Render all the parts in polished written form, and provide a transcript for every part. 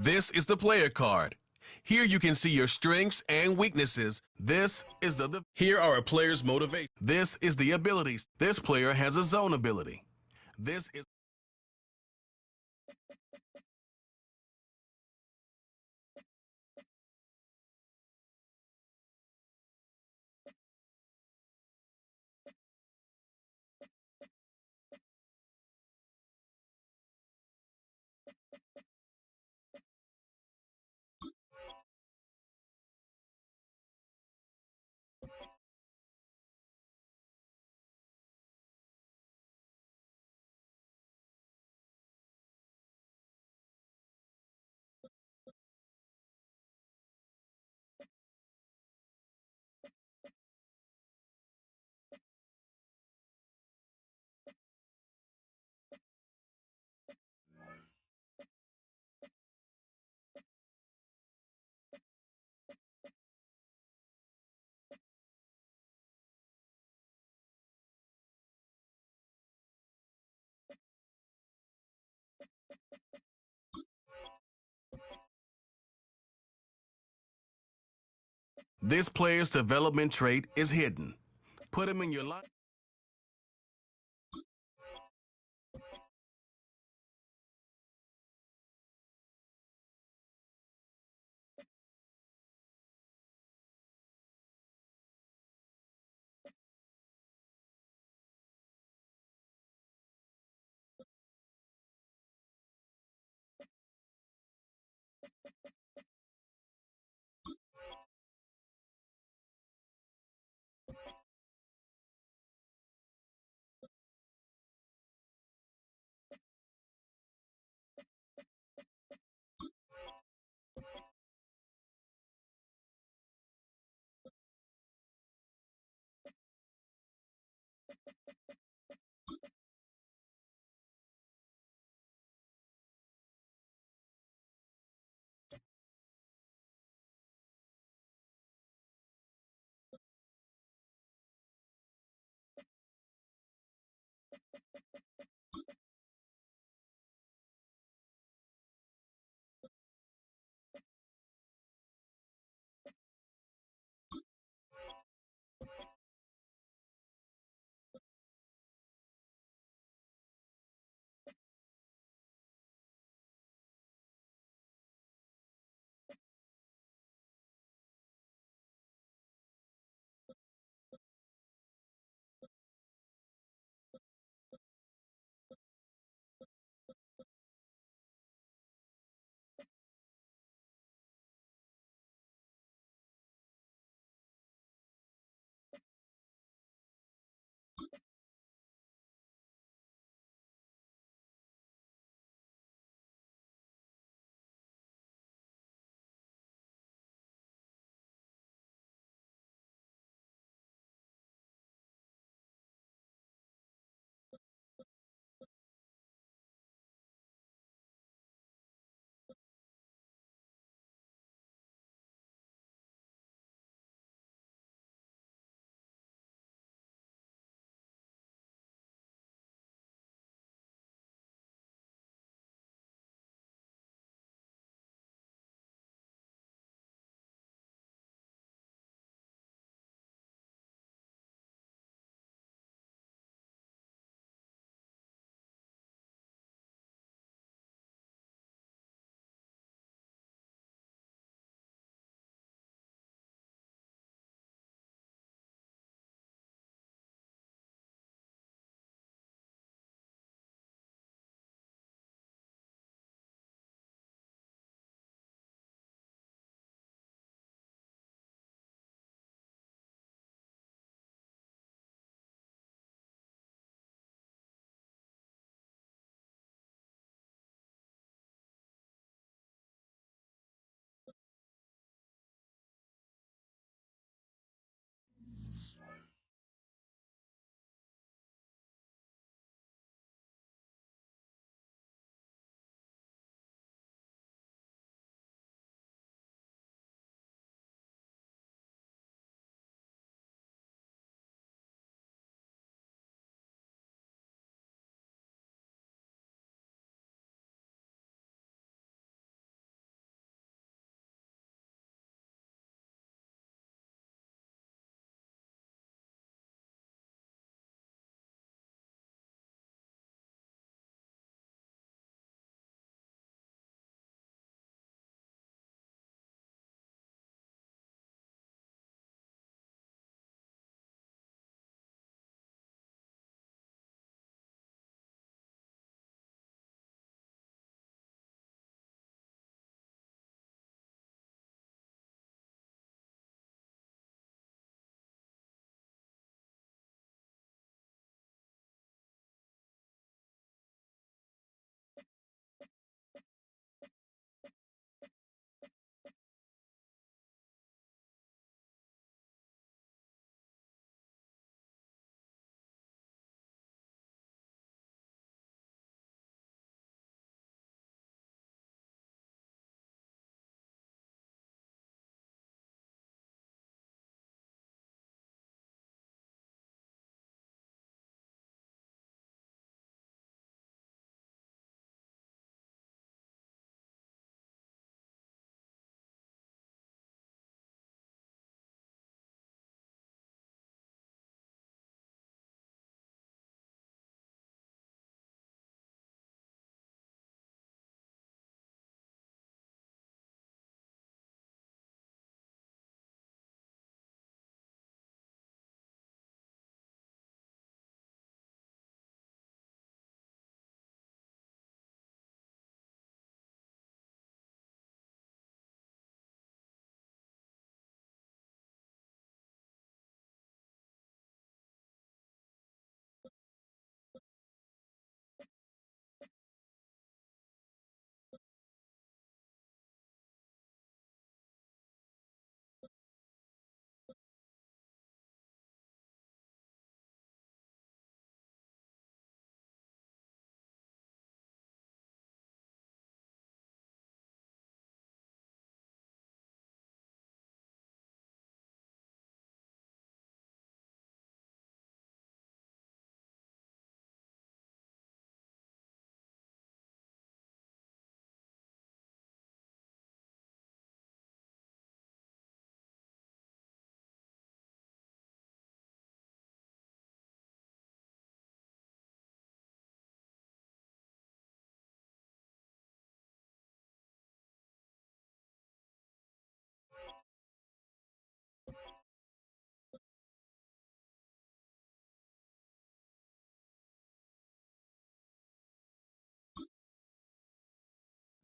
This is the player card. Here you can see your strengths and weaknesses. Here are a player's motivation. This is the abilities. This player has a zone ability. This is This player's development trait is hidden. Put him in your line.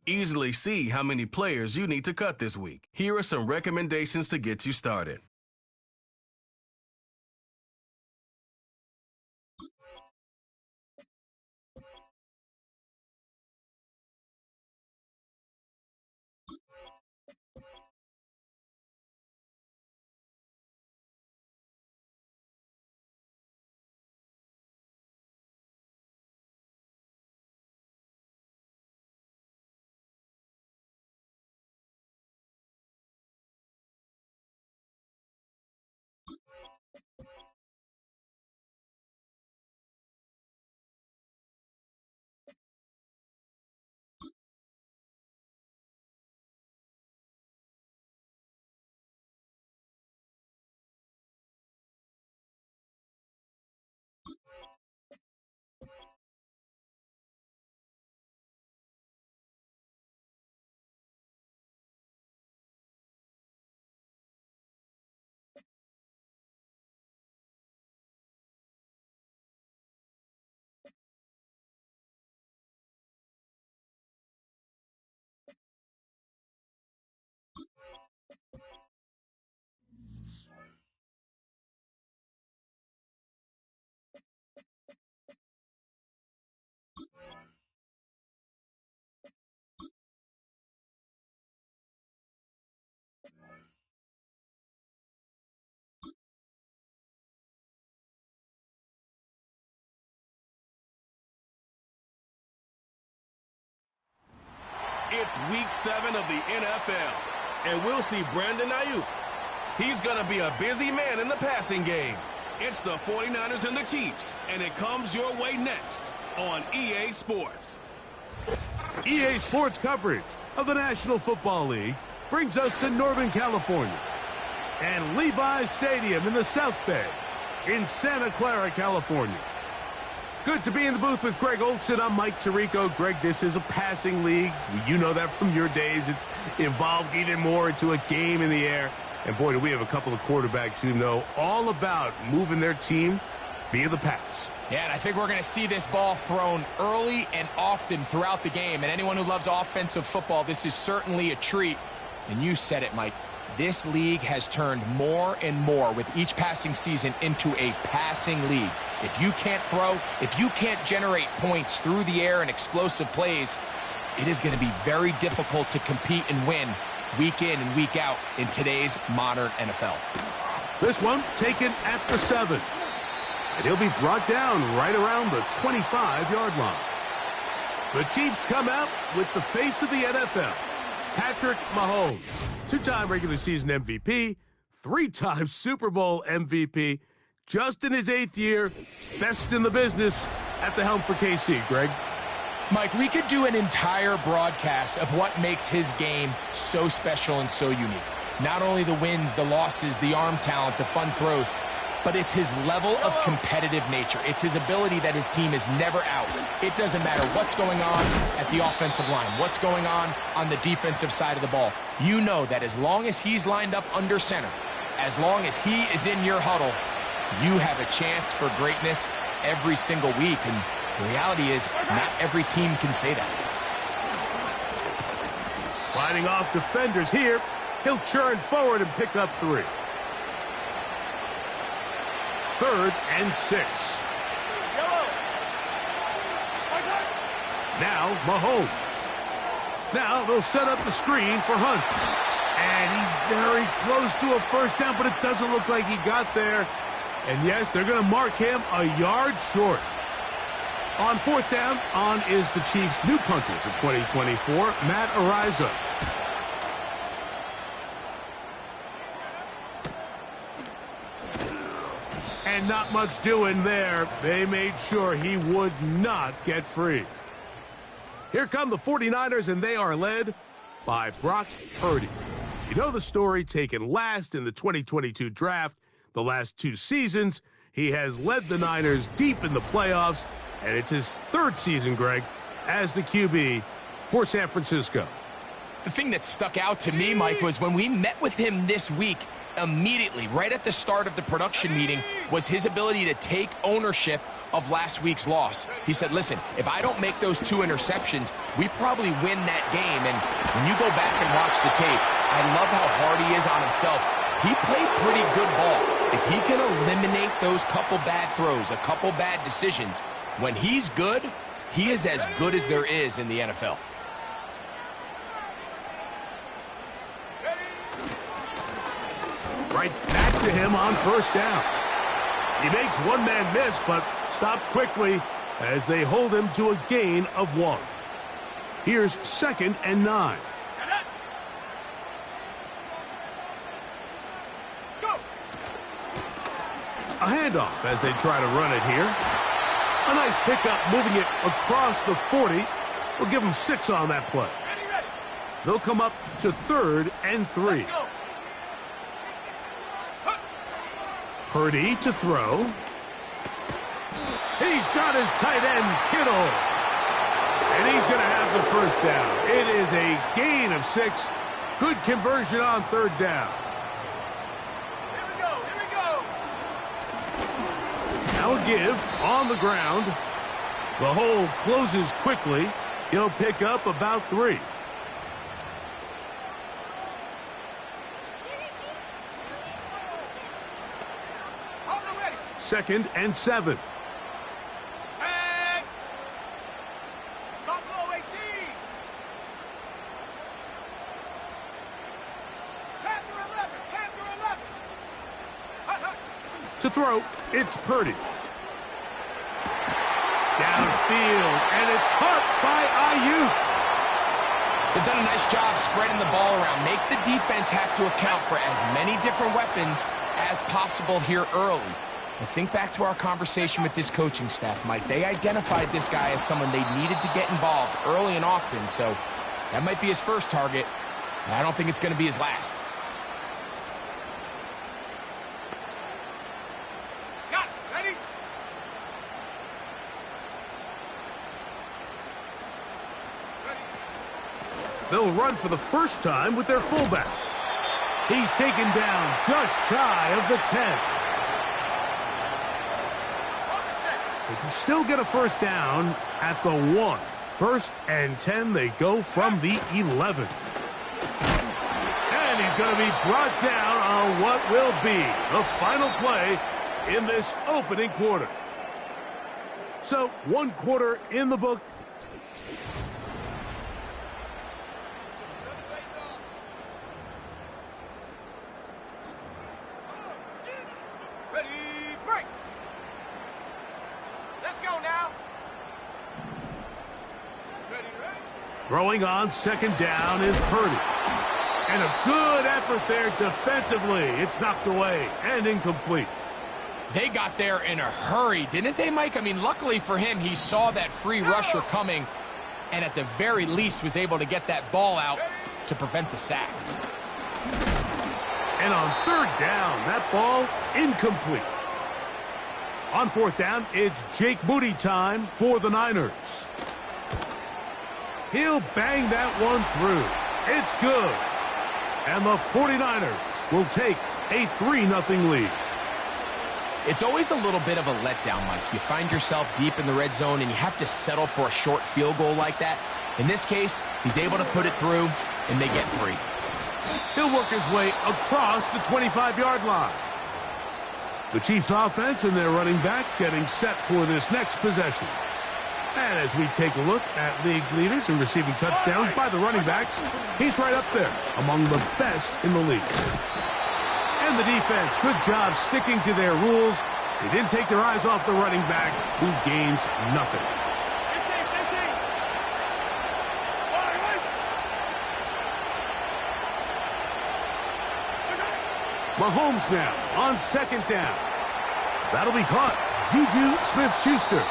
Easily see how many players you need to cut this week. Here are some recommendations to get you started. It's week 7 of the NFL, and we'll see Brandon Ayuk. He's going to be a busy man in the passing game. It's the 49ers and the Chiefs, and it comes your way next on EA Sports. EA Sports coverage of the National Football League brings us to Northern California and Levi's Stadium in the South Bay in Santa Clara, California. Good to be in the booth with Greg Olson. I'm Mike Tirico. Greg, this is a passing league. You know that from your days. It's evolved even more into a game in the air. And boy, do we have a couple of quarterbacks who know all about moving their team via the pass. Yeah, and I think we're going to see this ball thrown early and often throughout the game. And anyone who loves offensive football, this is certainly a treat. And you said it, Mike. This league has turned more and more with each passing season into a passing league. If you can't throw, if you can't generate points through the air and explosive plays, it is going to be very difficult to compete and win week in and week out in today's modern NFL. This one taken at the 7. And he'll be brought down right around the 25-yard line. The Chiefs come out with the face of the NFL, Patrick Mahomes. 2-time regular season MVP, 3-time Super Bowl MVP, just in his 8th year, best in the business at the helm for KC. Greg? Mike, we could do an entire broadcast of what makes his game so special and so unique. Not only the wins, the losses, the arm talent, the fun throws, but it's his level of competitive nature. It's his ability that his team is never out. It doesn't matter what's going on at the offensive line, what's going on the defensive side of the ball. You know that as long as he's lined up under center, as long as he is in your huddle, you have a chance for greatness every single week. And the reality is, not every team can say that. Fighting off defenders here. He'll churn forward and pick up 3. 3rd and 6. Now Mahomes. Now they'll set up the screen for Hunt. And he's very close to a first down, but it doesn't look like he got there. And yes, they're going to mark him a yard short. On 4th down, on is the Chiefs' new punter for 2024, Matt Ariza. And not much doing there. They made sure he would not get free. Here come the 49ers, and they are led by Brock Purdy. You know the story, taken last in the 2022 draft. The last 2 seasons, he has led the Niners deep in the playoffs, and it's his 3rd season, Greg, as the QB for San Francisco. The thing that stuck out to me, Mike, was when we met with him this week, immediately, right at the start of the production meeting, was his ability to take ownership of last week's loss. He said, listen, if I don't make those 2 interceptions, we probably win that game. And when you go back and watch the tape, I love how hard he is on himself. He played pretty good ball. If he can eliminate those couple bad throws, a couple bad decisions, when he's good, he is as good as there is in the NFL. Right back to him on first down. He makes one man miss, but stopped quickly as they hold him to a gain of 1. Here's 2nd and 9. A handoff as they try to run it here. A nice pickup moving it across the 40. We'll give them 6 on that play. They'll come up to 3rd and 3. Purdy to throw. He's got his tight end, Kittle. And he's going to have the first down. It is a gain of 6. Good conversion on 3rd down. Now a give on the ground. The hole closes quickly. He'll pick up about 3. Second and 7. To throw, it's Purdy. Downfield, and it's caught by Ayuk. They've done a nice job spreading the ball around. Make the defense have to account for as many different weapons as possible here early. And think back to our conversation with this coaching staff, Mike. They identified this guy as someone they needed to get involved early and often, so that might be his first target, and I don't think it's going to be his last. They'll run for the first time with their fullback. He's taken down just shy of the 10. They can still get a first down at the 1. 1st and 10, they go from the 11. And he's going to be brought down on what will be the final play in this opening quarter. So, 1 quarter in the book. Throwing on 2nd down is Purdy. And a good effort there defensively. It's knocked away and incomplete. They got there in a hurry, didn't they, Mike? I mean, luckily for him, he saw that free rusher coming and at the very least was able to get that ball out to prevent the sack. And on 3rd down, that ball incomplete. On 4th down, it's Jake Moody time for the Niners. He'll bang that one through. It's good. And the 49ers will take a 3-0 lead. It's always a little bit of a letdown, Mike. You find yourself deep in the red zone and you have to settle for a short field goal like that. In this case, he's able to put it through, and they get 3. He'll work his way across the 25-yard line. The Chiefs offense and their running back getting set for this next possession. And as we take a look at league leaders in receiving touchdowns by the running backs, he's right up there among the best in the league. And the defense, good job sticking to their rules. They didn't take their eyes off the running back, who gains nothing. Mahomes now on 2nd down. That'll be caught. Juju Smith-Schuster.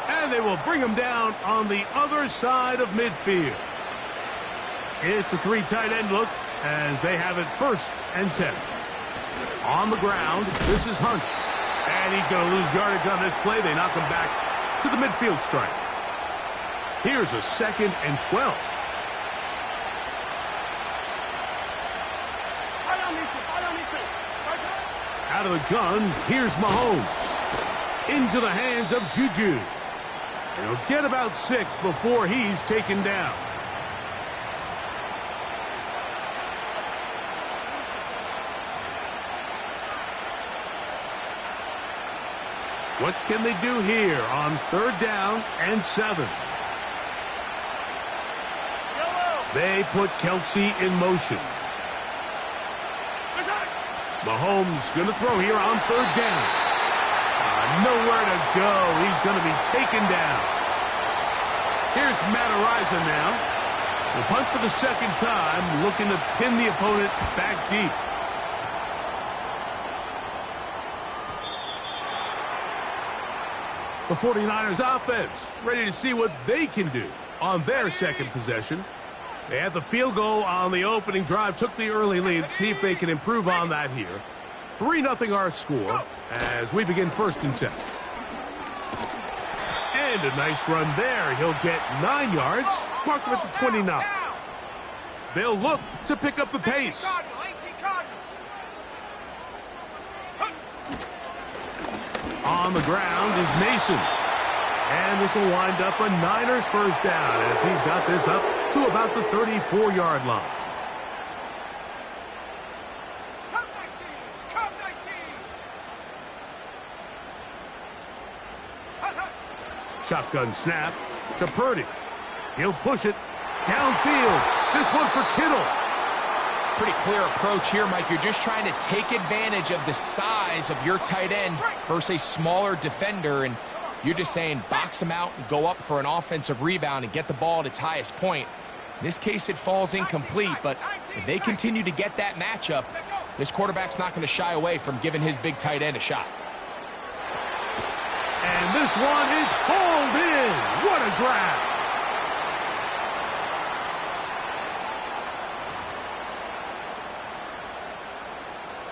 And they will bring him down on the other side of midfield. It's a 3 tight end look as they have it 1st and 10. On the ground, this is Hunt. And he's going to lose yardage on this play. They knock him back to the midfield stripe. Here's a 2nd and 12. Out of the gun, here's Mahomes. Into the hands of Juju. And he'll get about 6 before he's taken down. What can they do here on 3rd down and 7? They put Kelsey in motion. Mahomes going to throw here on 3rd down. Nowhere to go. He's going to be taken down. Here's Madden now. The punt for the 2nd time, looking to pin the opponent back deep. The 49ers offense ready to see what they can do on their 2nd possession. They had the field goal on the opening drive, took the early lead. See if they can improve on that here. 3-0 our score as we begin 1st and 10. And a nice run there. He'll get 9 yards. Mark him at the 29. They'll look to pick up the pace. On the ground is Mason. And this will wind up a Niners 1st down as he's got this up to about the 34-yard line. Shotgun snap to Purdy. He'll push it downfield. This one for Kittle. Pretty clear approach here, Mike. You're just trying to take advantage of the size of your tight end versus a smaller defender, and you're just saying box him out and go up for an offensive rebound and get the ball at its highest point. In this case, it falls incomplete, but if they continue to get that matchup, this quarterback's not going to shy away from giving his big tight end a shot. And this one is hauled in. What a grab.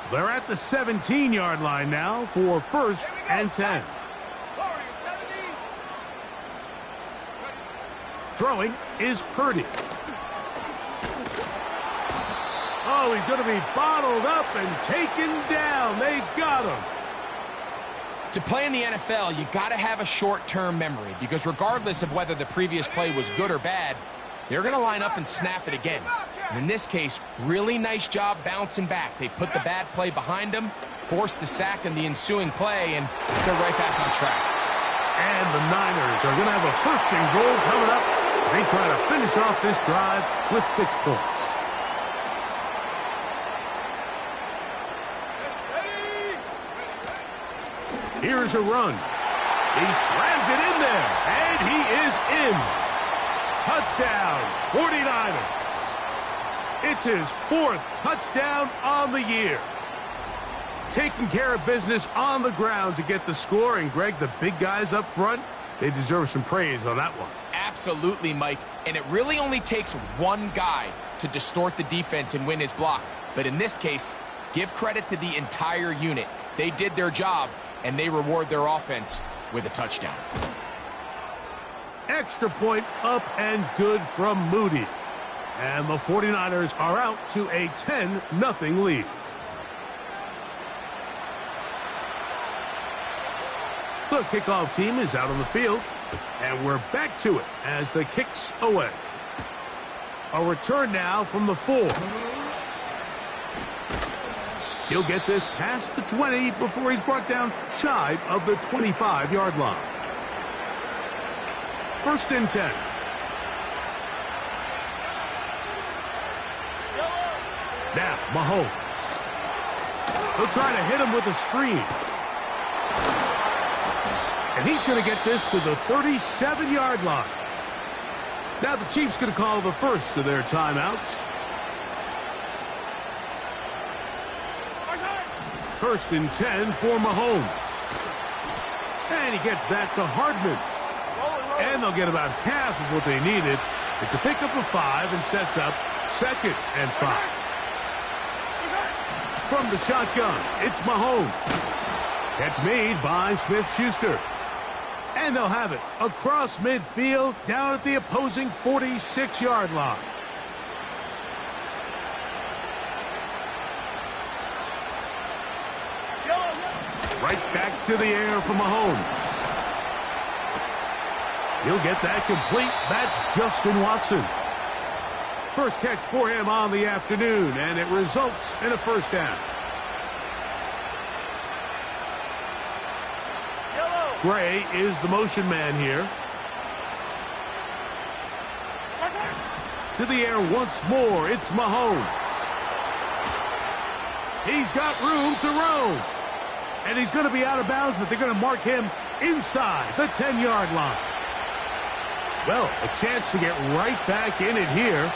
They're at the 17-yard line now for 1st and 10. Throwing is Purdy. Oh, he's going to be bottled up and taken down. They got him. To play in the NFL, you got to have a short-term memory because regardless of whether the previous play was good or bad, they're going to line up and snap it again. And in this case, really nice job bouncing back. They put the bad play behind them, forced the sack in the ensuing play, and they're right back on track. And the Niners are going to have a 1st and goal coming up. They try to finish off this drive with 6 points. Here's a run. He slams it in there, and he is in. Touchdown, 49ers. It's his 4th touchdown on the year. Taking care of business on the ground to get the score, and Greg, the big guys up front, they deserve some praise on that one. Absolutely, Mike. And it really only takes one guy to distort the defense and win his block. But in this case, give credit to the entire unit. They did their job, and they reward their offense with a touchdown. Extra point up and good from Moody. And the 49ers are out to a 10-0 lead. The kickoff team is out on the field, and we're back to it as the kick's away. A return now from the 4. He'll get this past the 20 before he's brought down shy of the 25-yard line. 1st and 10. Now, Mahomes. He'll try to hit him with a screen. And he's going to get this to the 37-yard line. Now the Chiefs going to call the first of their timeouts. 1st and 10 for Mahomes. And he gets that to Hardman. And they'll get about half of what they needed. It's a pickup of 5 and sets up 2nd and 5. From the shotgun, it's Mahomes. Catch made by Smith-Schuster. And they'll have it across midfield down at the opposing 46-yard line. Right back to the air for Mahomes. He'll get that complete. That's Justin Watson. First catch for him on the afternoon, and it results in a first down. Gray is the motion man here. To the air once more, it's Mahomes. He's got room to roam. And he's going to be out of bounds, but they're going to mark him inside the 10-yard line. Well, a chance to get right back in it here.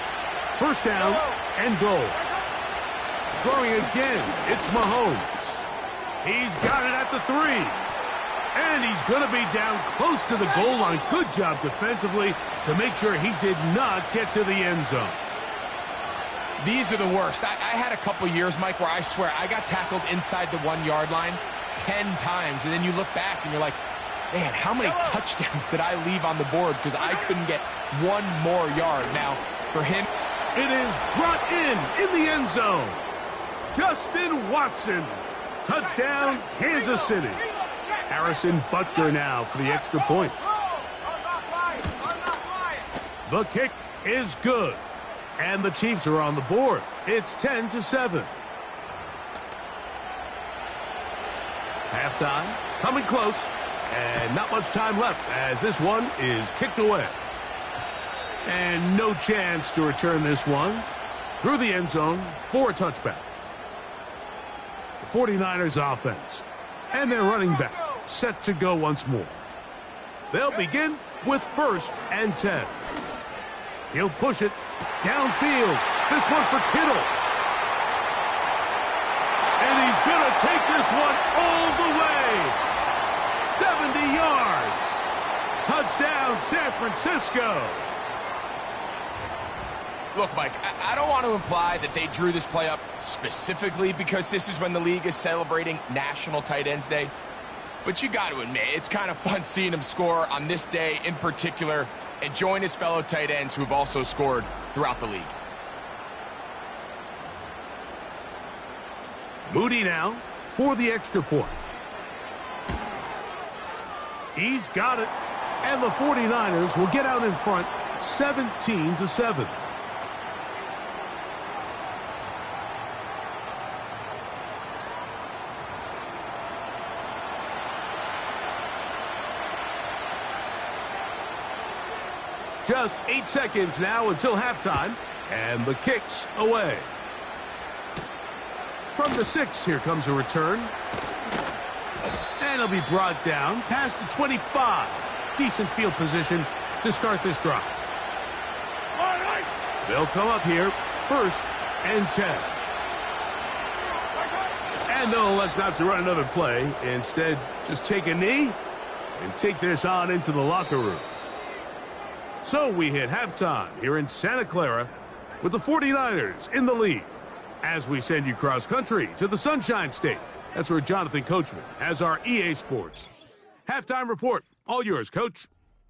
First down and goal. Throwing again, it's Mahomes. He's got it at the 3. And he's going to be down close to the goal line. Good job defensively to make sure he did not get to the end zone. These are the worst. I had a couple years, Mike, where I swear I got tackled inside the 1-yard line 10 times. And then you look back and you're like, man, how many touchdowns did I leave on the board because I couldn't get one more yard? Now, for him, it is brought in the end zone. Justin Watson. Touchdown, Kansas City. Harrison Butker now for the extra point. The kick is good. And the Chiefs are on the board. It's 10-7. Halftime, coming close. And not much time left as this one is kicked away. And no chance to return this one through the end zone for a touchback. The 49ers offense and their running back set to go once more. They'll begin with 1st and 10. He'll push it downfield. This one for Kittle. And he's going to take this one all the way. 70 yards. Touchdown, San Francisco. look, Mike, I don't want to imply that they drew this play up specifically because this is when the league is celebrating National Tight Ends Day. But you got to admit, it's kind of fun seeing him score on this day in particular and join his fellow tight ends who have also scored throughout the league. Moody now for the extra point. He's got it. And the 49ers will get out in front 17-7. Just 8 seconds now until halftime, and the kick's away. From the 6, here comes a return. And it'll be brought down past the 25. Decent field position to start this drive. They'll come up here, 1st and 10. And they'll elect not to run another play. Instead, just take a knee and take this on into the locker room. So we hit halftime here in Santa Clara with the 49ers in the lead. As we send you cross-country to the Sunshine State. That's where Jonathan Coachman has our EA Sports halftime report. All yours, Coach.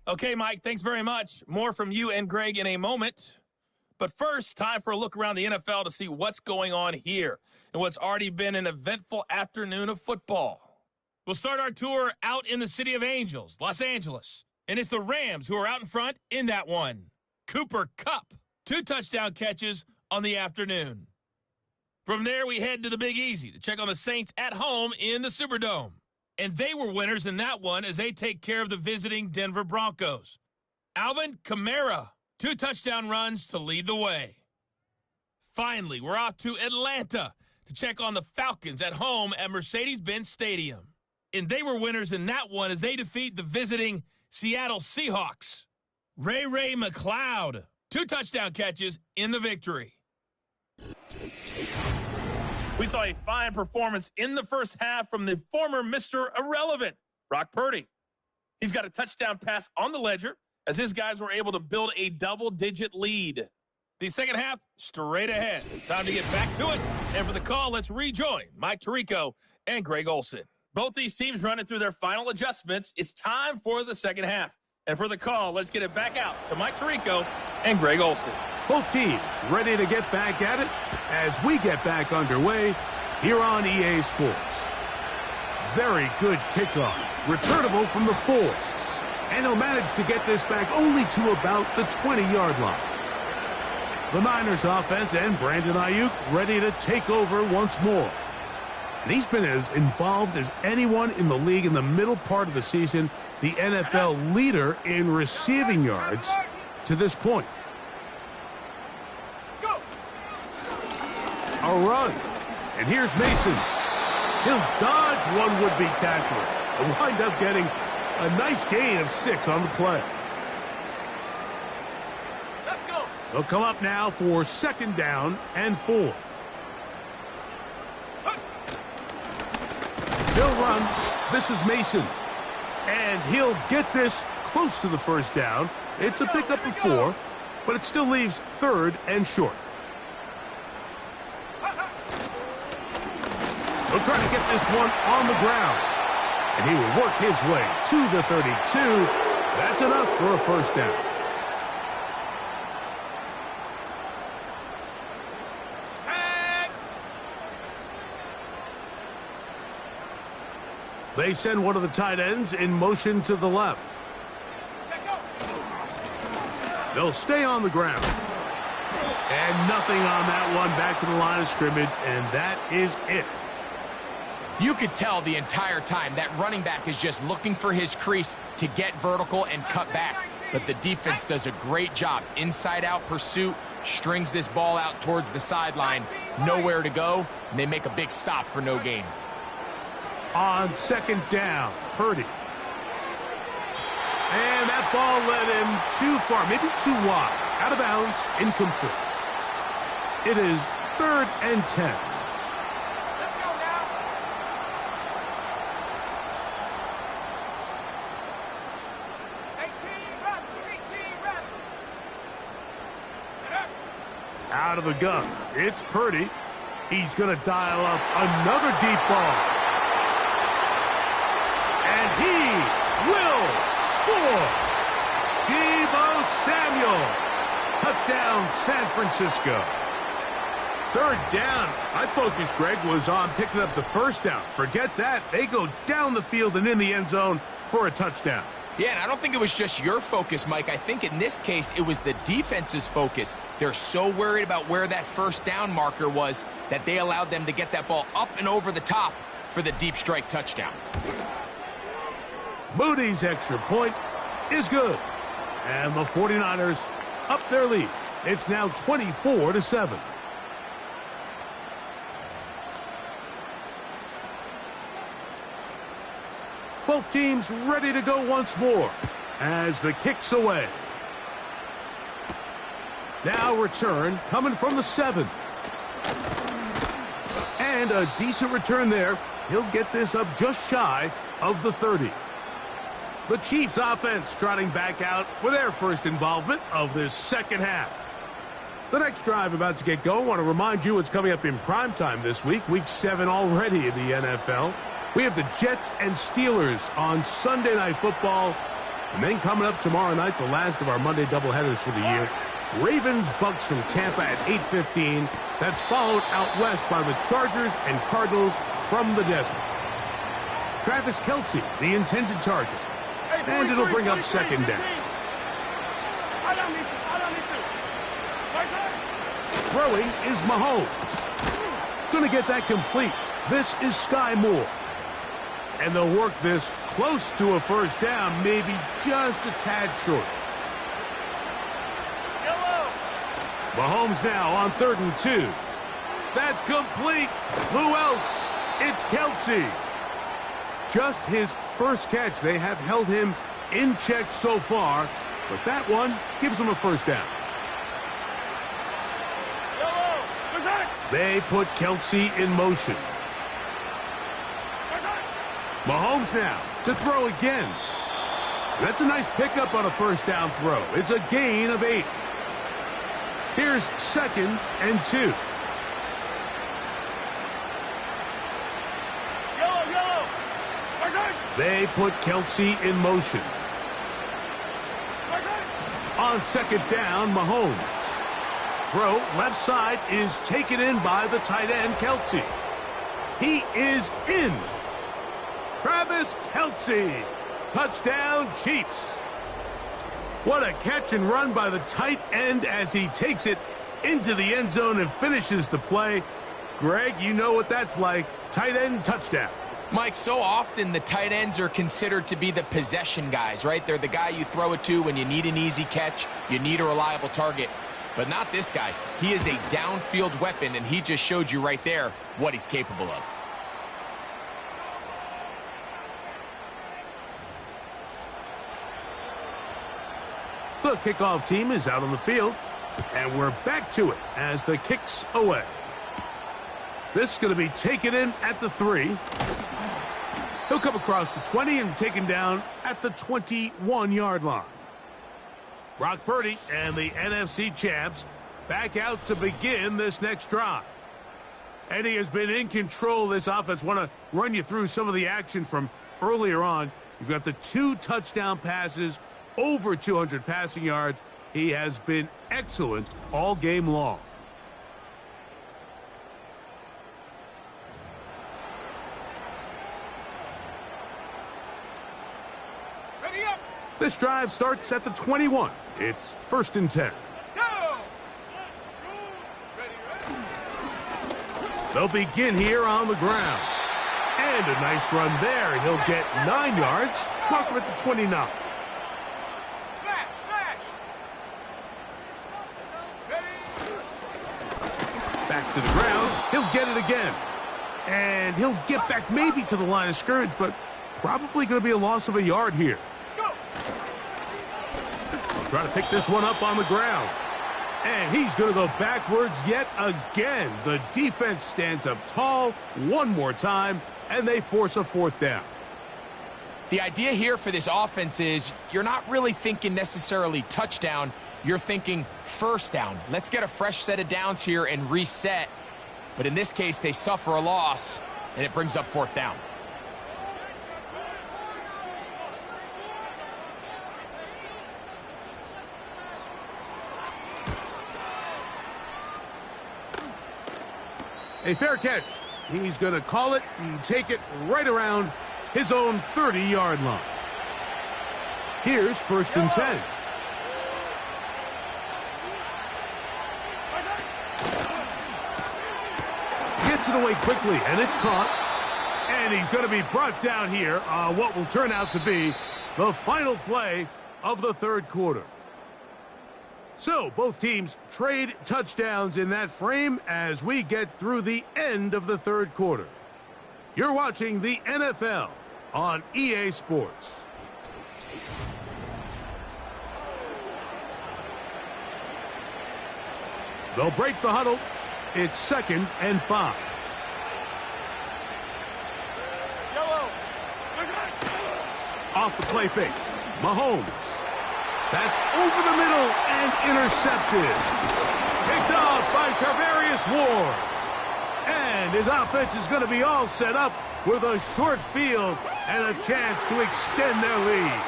Okay, Mike, thanks very much. More from you and Greg in a moment. But first, time for a look around the NFL to see what's going on here and what's already been an eventful afternoon of football. We'll start our tour out in the City of Angels, Los Angeles. And it's the Rams who are out in front in that one. Cooper Kupp, 2 touchdown catches on the afternoon. From there, we head to the Big Easy to check on the Saints at home in the Superdome. And they were winners in that one as they take care of the visiting Denver Broncos. Alvin Kamara, 2 touchdown runs to lead the way. Finally, we're off to Atlanta to check on the Falcons at home at Mercedes-Benz Stadium. And they were winners in that one as they defeat the visiting Seattle Seahawks. Ray McLeod, 2 touchdown catches in the victory. We saw a fine performance in the first half from the former Mr. Irrelevant, Brock Purdy. He's got a touchdown pass on the ledger as his guys were able to build a double-digit lead. The second half, straight ahead. Time to get back to it. And for the call, let's rejoin Mike Tirico and Greg Olson. Both these teams running through their final adjustments. It's time for the second half. And for the call, let's get it back out to Mike Tirico and Greg Olson. Both teams ready to get back at it as we get back underway here on EA Sports. Very good kickoff. Returnable from the 4. And he'll manage to get this back only to about the 20-yard line. The Niners offense and Brandon Ayuk ready to take over once more. And he's been as involved as anyone in the league in the middle part of the season, the NFL leader in receiving yards to this point. A run. And here's Mason. He'll dodge one would-be tackler and wind up getting a nice gain of 6 on the play. Let's go. They'll come up now for 2nd down and 4. He'll run. This is Mason. And he'll get this close to the 1st down. It's a pickup of 4, but it still leaves 3rd and short. He'll try to get this one on the ground. And he will work his way to the 32. That's enough for a 1st down. They send one of the tight ends in motion to the left. They'll stay on the ground. And nothing on that one. Back to the line of scrimmage, and that is it. You could tell the entire time that running back is just looking for his crease to get vertical and cut back. But the defense does a great job. Inside-out pursuit, strings this ball out towards the sideline. Nowhere to go, and they make a big stop for no gain. On 2nd down, Purdy. And that ball led him too far, maybe too wide. Out of bounds, incomplete. It is 3rd and 10. Let's go now. Out of the gun, it's Purdy. He's going to dial up another deep ball. And he will score. Deebo Samuel. Touchdown, San Francisco. 3rd down. My focus, Greg, was on picking up the 1st down. Forget that. They go down the field and in the end zone for a touchdown. Yeah, and I don't think it was just your focus, Mike. I think in this case, it was the defense's focus. They're so worried about where that 1st down marker was that they allowed them to get that ball up and over the top for the deep strike touchdown. Moody's extra point is good. And the 49ers up their lead. It's now 24-7. Both teams ready to go once more as the kick's away. Now return coming from the 7. And a decent return there. He'll get this up just shy of the 30. The Chiefs offense trotting back out for their first involvement of this 2nd half. The next drive about to get going. I want to remind you what's coming up in primetime this week. Week 7 already in the NFL. We have the Jets and Steelers on Sunday Night Football. And then coming up tomorrow night, the last of our Monday doubleheaders for the year. Ravens-Bucks from Tampa at 8:15. That's followed out west by the Chargers and Cardinals from the desert. Travis Kelce, the intended target. And it'll bring up 2nd down. Throwing is Mahomes. Going to get that complete. This is Sky Moore. And they'll work this close to a 1st down, maybe just a tad short. Mahomes now on 3rd and 2. That's complete. Who else? It's Kelce. Just his 1st catch. They have held him in check so far, but that one gives him a 1st down. They put Kelce in motion. Mahomes now to throw again. That's a nice pickup on a 1st down throw. It's a gain of 8. Here's 2nd and 2. They put Kelce in motion. On 2nd down, Mahomes. Throw left side is taken in by the tight end, Kelce. He is in. Travis Kelce Touchdown, Chiefs. What a catch and run by the tight end as he takes it into the end zone and finishes the play. Greg, you know what that's like. Tight end touchdown. Mike, so often the tight ends are considered to be the possession guys, right? They're the guy you throw it to when you need an easy catch, you need a reliable target. But not this guy. He is a downfield weapon, and he just showed you right there what he's capable of. The kickoff team is out on the field, and we're back to it as the kick's away. This is going to be taken in at the 3. He'll come across the 20 and taken down at the 21-yard line. Brock Purdy and the NFC champs back out to begin this next drive. And he has been in control of this offense. Want to run you through some of the action from earlier on. You've got the 2 touchdown passes, over 200 passing yards. He has been excellent all game long. Ready up. This drive starts at the 21. It's 1st and 10. Go. They'll begin here on the ground. And a nice run there. He'll get 9 yards. Mark him at the 29. Back to the ground. He'll get it again. And he'll get back maybe to the line of scrimmage, but probably going to be a loss of a yard here. Try to pick this one up on the ground. And he's going to go backwards yet again. The defense stands up tall one more time, and they force a 4th down. The idea here for this offense is you're not really thinking necessarily touchdown. You're thinking 1st down. Let's get a fresh set of downs here and reset. But in this case, they suffer a loss, and it brings up 4th down. A fair catch. He's going to call it and take it right around his own 30-yard line. Here's 1st and 10. Gets it away quickly, and it's caught. And he's going to be brought down here on what will turn out to be the final play of the 3rd quarter. So, both teams trade touchdowns in that frame as we get through the end of the 3rd quarter. You're watching the NFL on EA Sports. They'll break the huddle. It's 2nd and 5. Off the play fake. Mahomes. That's over the middle and intercepted. Picked off by Charvarius Ward. And his offense is going to be all set up with a short field and a chance to extend their lead.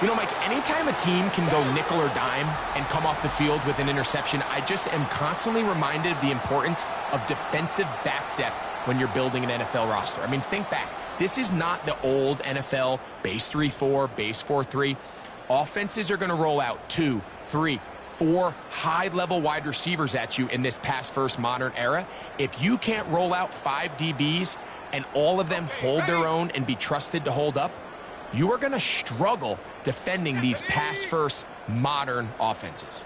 You know, Mike, anytime a team can go nickel or dime and come off the field with an interception, I just am constantly reminded of the importance of defensive back depth when you're building an NFL roster. I mean, think back. This is not the old NFL base 3-4, base 4-3. Offenses are going to roll out 2, 3, 4 high-level wide receivers at you in this pass-first modern era. If you can't roll out 5 DBs and all of them hold their own and be trusted to hold up, you are going to struggle defending these pass-first modern offenses.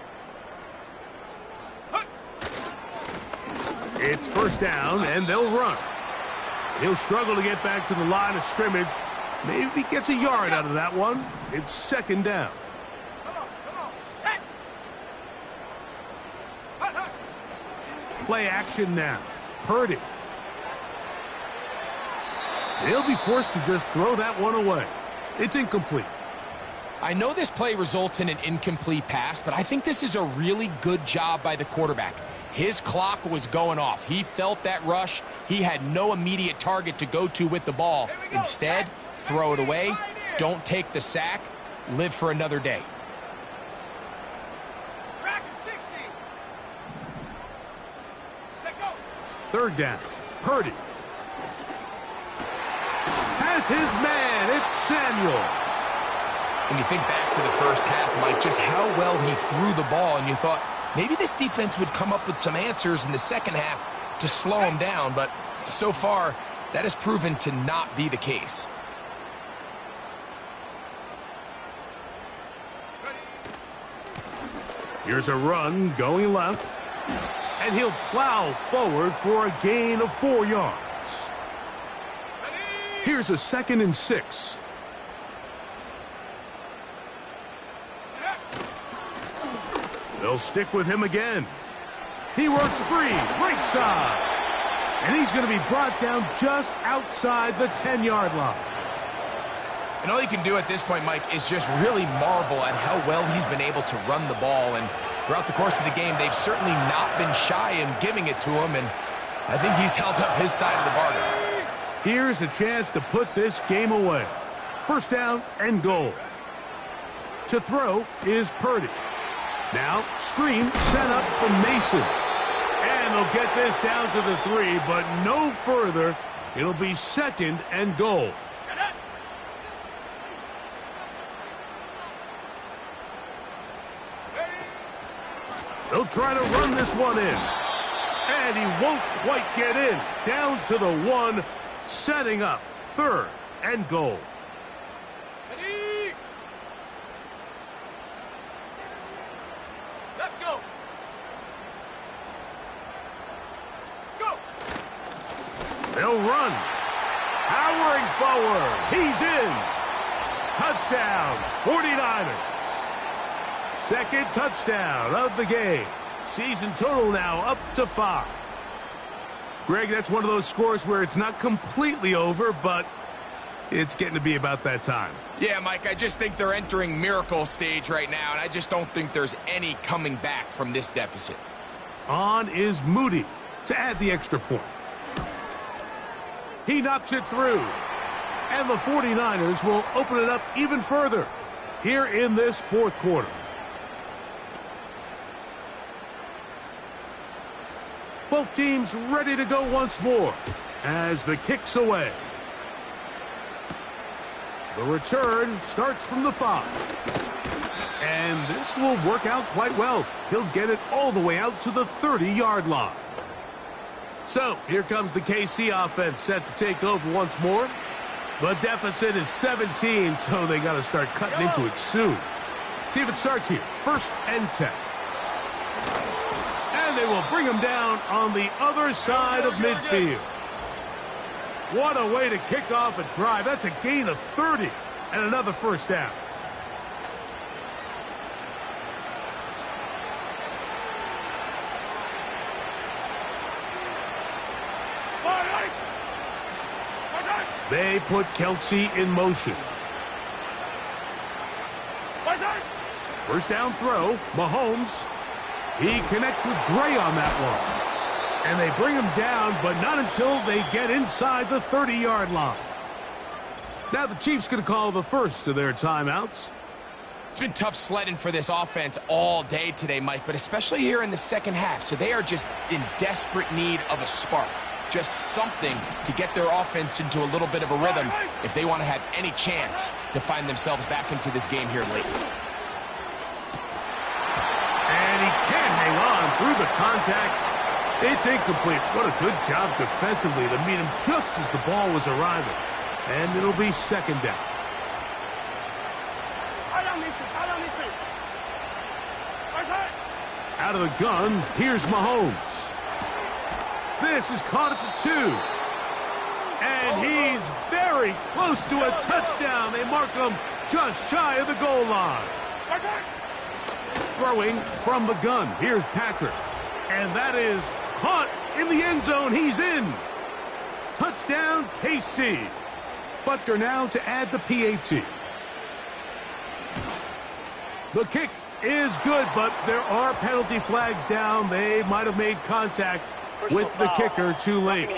It's 1st down, and they'll run. He'll struggle to get back to the line of scrimmage. Maybe gets a yard out of that one. It's 2nd down. Play action now. Purdy. They'll be forced to just throw that one away. It's incomplete. I know this play results in an incomplete pass, but I think this is a really good job by the quarterback. His clock was going off. He felt that rush. He had no immediate target to go to with the ball. Instead, throw it away. Don't take the sack. Live for another day. 3rd down. Purdy. Has has his man. It's Samuel. When you think back to the first half, Mike, just how well he threw the ball, and you thought maybe this defense would come up with some answers in the second half to slow him down, but so far, that has proven to not be the case. Here's a run going left, and he'll plow forward for a gain of 4 yards. Here's a 2nd and 6. They'll stick with him again. He works free, right side. And he's going to be brought down just outside the 10-yard line. And all you can do at this point, Mike, is just really marvel at how well he's been able to run the ball. And throughout the course of the game, they've certainly not been shy in giving it to him. And I think he's held up his side of the bargain. Here's a chance to put this game away. 1st down and goal. To throw is Purdy. Now, screen set up from Mason. And they'll get this down to the 3, but no further. It'll be 2nd and goal. They'll try to run this one in. And he won't quite get in. Down to the 1, setting up 3rd and goal. Let's go. Go. They'll run. Powering forward. He's in. Touchdown, 49ers. 2nd touchdown of the game. Season total now up to 5. Greg, that's one of those scores where it's not completely over, but it's getting to be about that time. Yeah, Mike, I just think they're entering miracle stage right now, and I just don't think there's any coming back from this deficit. On is Moody to add the extra point. He knocks it through. And the 49ers will open it up even further here in this 4th quarter. Both teams ready to go once more as the kick's away. The return starts from the 5. And this will work out quite well. He'll get it all the way out to the 30-yard line. So here comes the KC offense set to take over once more. The deficit is 17, so they got to start cutting into it soon. See if it starts here. 1st and 10. And they will bring him down on the other side of midfield. What a way to kick off a drive. That's a gain of 30 and another 1st down. They put Kelsey in motion. 1st down throw, Mahomes. He connects with Gray on that one. And they bring him down, but not until they get inside the 30-yard line. Now the Chiefs going to call the first of their timeouts. It's been tough sledding for this offense all day today, Mike, but especially here in the second half. So they are just in desperate need of a spark. Just something to get their offense into a little bit of a rhythm if they want to have any chance to find themselves back into this game here late. And he can't hang on through the contact. It's incomplete. What a good job defensively to meet him just as the ball was arriving. And it'll be 2nd down. Out of the gun, here's Mahomes. This is caught at the 2. And he's very close to a touchdown. They mark him just shy of the goal line. Throwing from the gun. Here's Patrick. And that is caught in the end zone. He's in. Touchdown, KC. Butker now to add the PAT. The kick is good, but there are penalty flags down. They might have made contact with the kicker too late.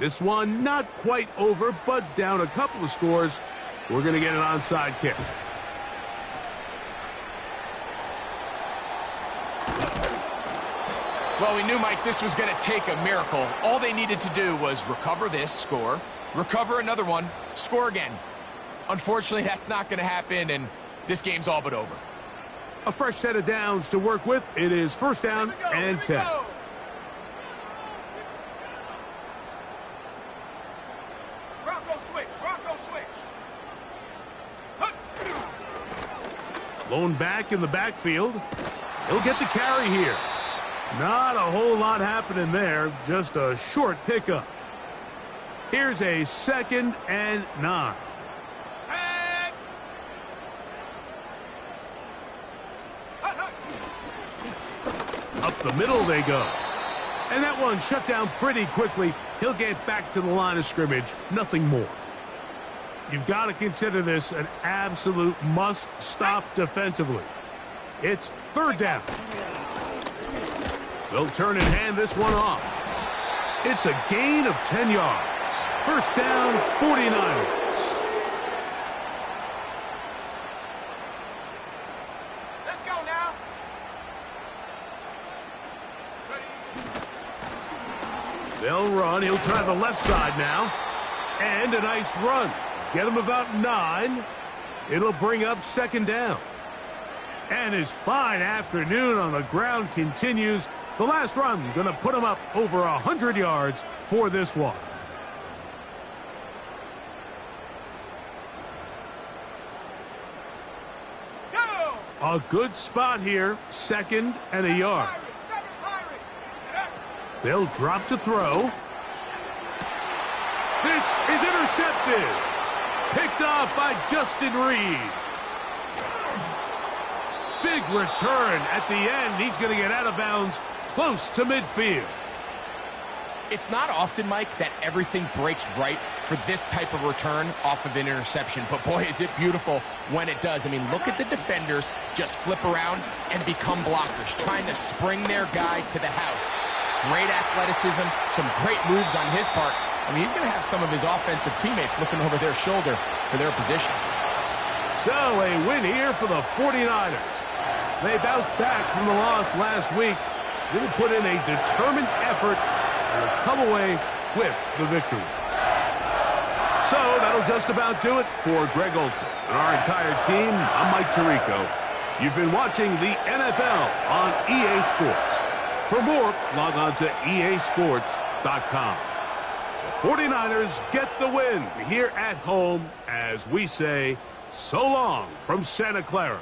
This one not quite over, but down a couple of scores. We're going to get an onside kick. Well, we knew, Mike, this was going to take a miracle. All they needed to do was recover this, score, recover another one, score again. Unfortunately, that's not going to happen, and this game's all but over. A fresh set of downs to work with. It is first down and 10. Lone back in the backfield. He'll get the carry here. Not a whole lot happening there, just a short pickup. Here's a 2nd and 9. Up the middle they go. And that one shut down pretty quickly. He'll get back to the line of scrimmage, nothing more. You've got to consider this an absolute must-stop defensively. It's 3rd down. They'll turn and hand this one off. It's a gain of 10 yards. First down, 49ers. Let's go now. They'll run. He'll try the left side now. And a nice run. Get him about 9. It'll bring up 2nd down. And his fine afternoon on the ground continues. The last run going to put him up over 100 yards for this one. Go! A good spot here. 2nd and a yard. They'll drop to throw. This is intercepted. Picked off by Justin Reed. Big return at the end. He's going to get out of bounds close to midfield. It's not often, Mike, that everything breaks right for this type of return off of an interception. But, boy, is it beautiful when it does. I mean, look at the defenders just flip around and become blockers, trying to spring their guy to the house. Great athleticism, some great moves on his part. I mean, he's going to have some of his offensive teammates looking over their shoulder for their position. So, a win here for the 49ers. They bounced back from the loss last week. They'll put in a determined effort and come away with the victory. So, that'll just about do it for Greg Olson and our entire team. I'm Mike Tirico. You've been watching the NFL on EA Sports. For more, log on to easports.com. The 49ers get the win here at home as we say so long from Santa Clara.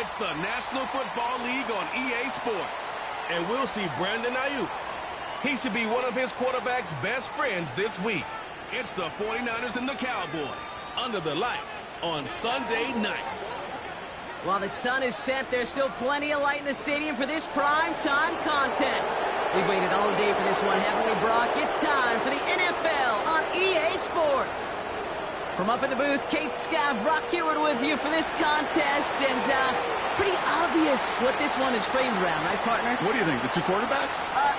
It's the National Football League on EA Sports. And we'll see Brandon Ayuk. He should be one of his quarterback's best friends this week. It's the 49ers and the Cowboys under the lights on Sunday night. While the sun is set, there's still plenty of light in the stadium for this prime-time contest. We've waited all day for this one, haven't we, Brock? It's time for the NFL on EA Sports. From up in the booth, Kate Scott, Brock Hewitt with you for this contest, and pretty obvious what this one is framed around, right, partner? What do you think, the two quarterbacks?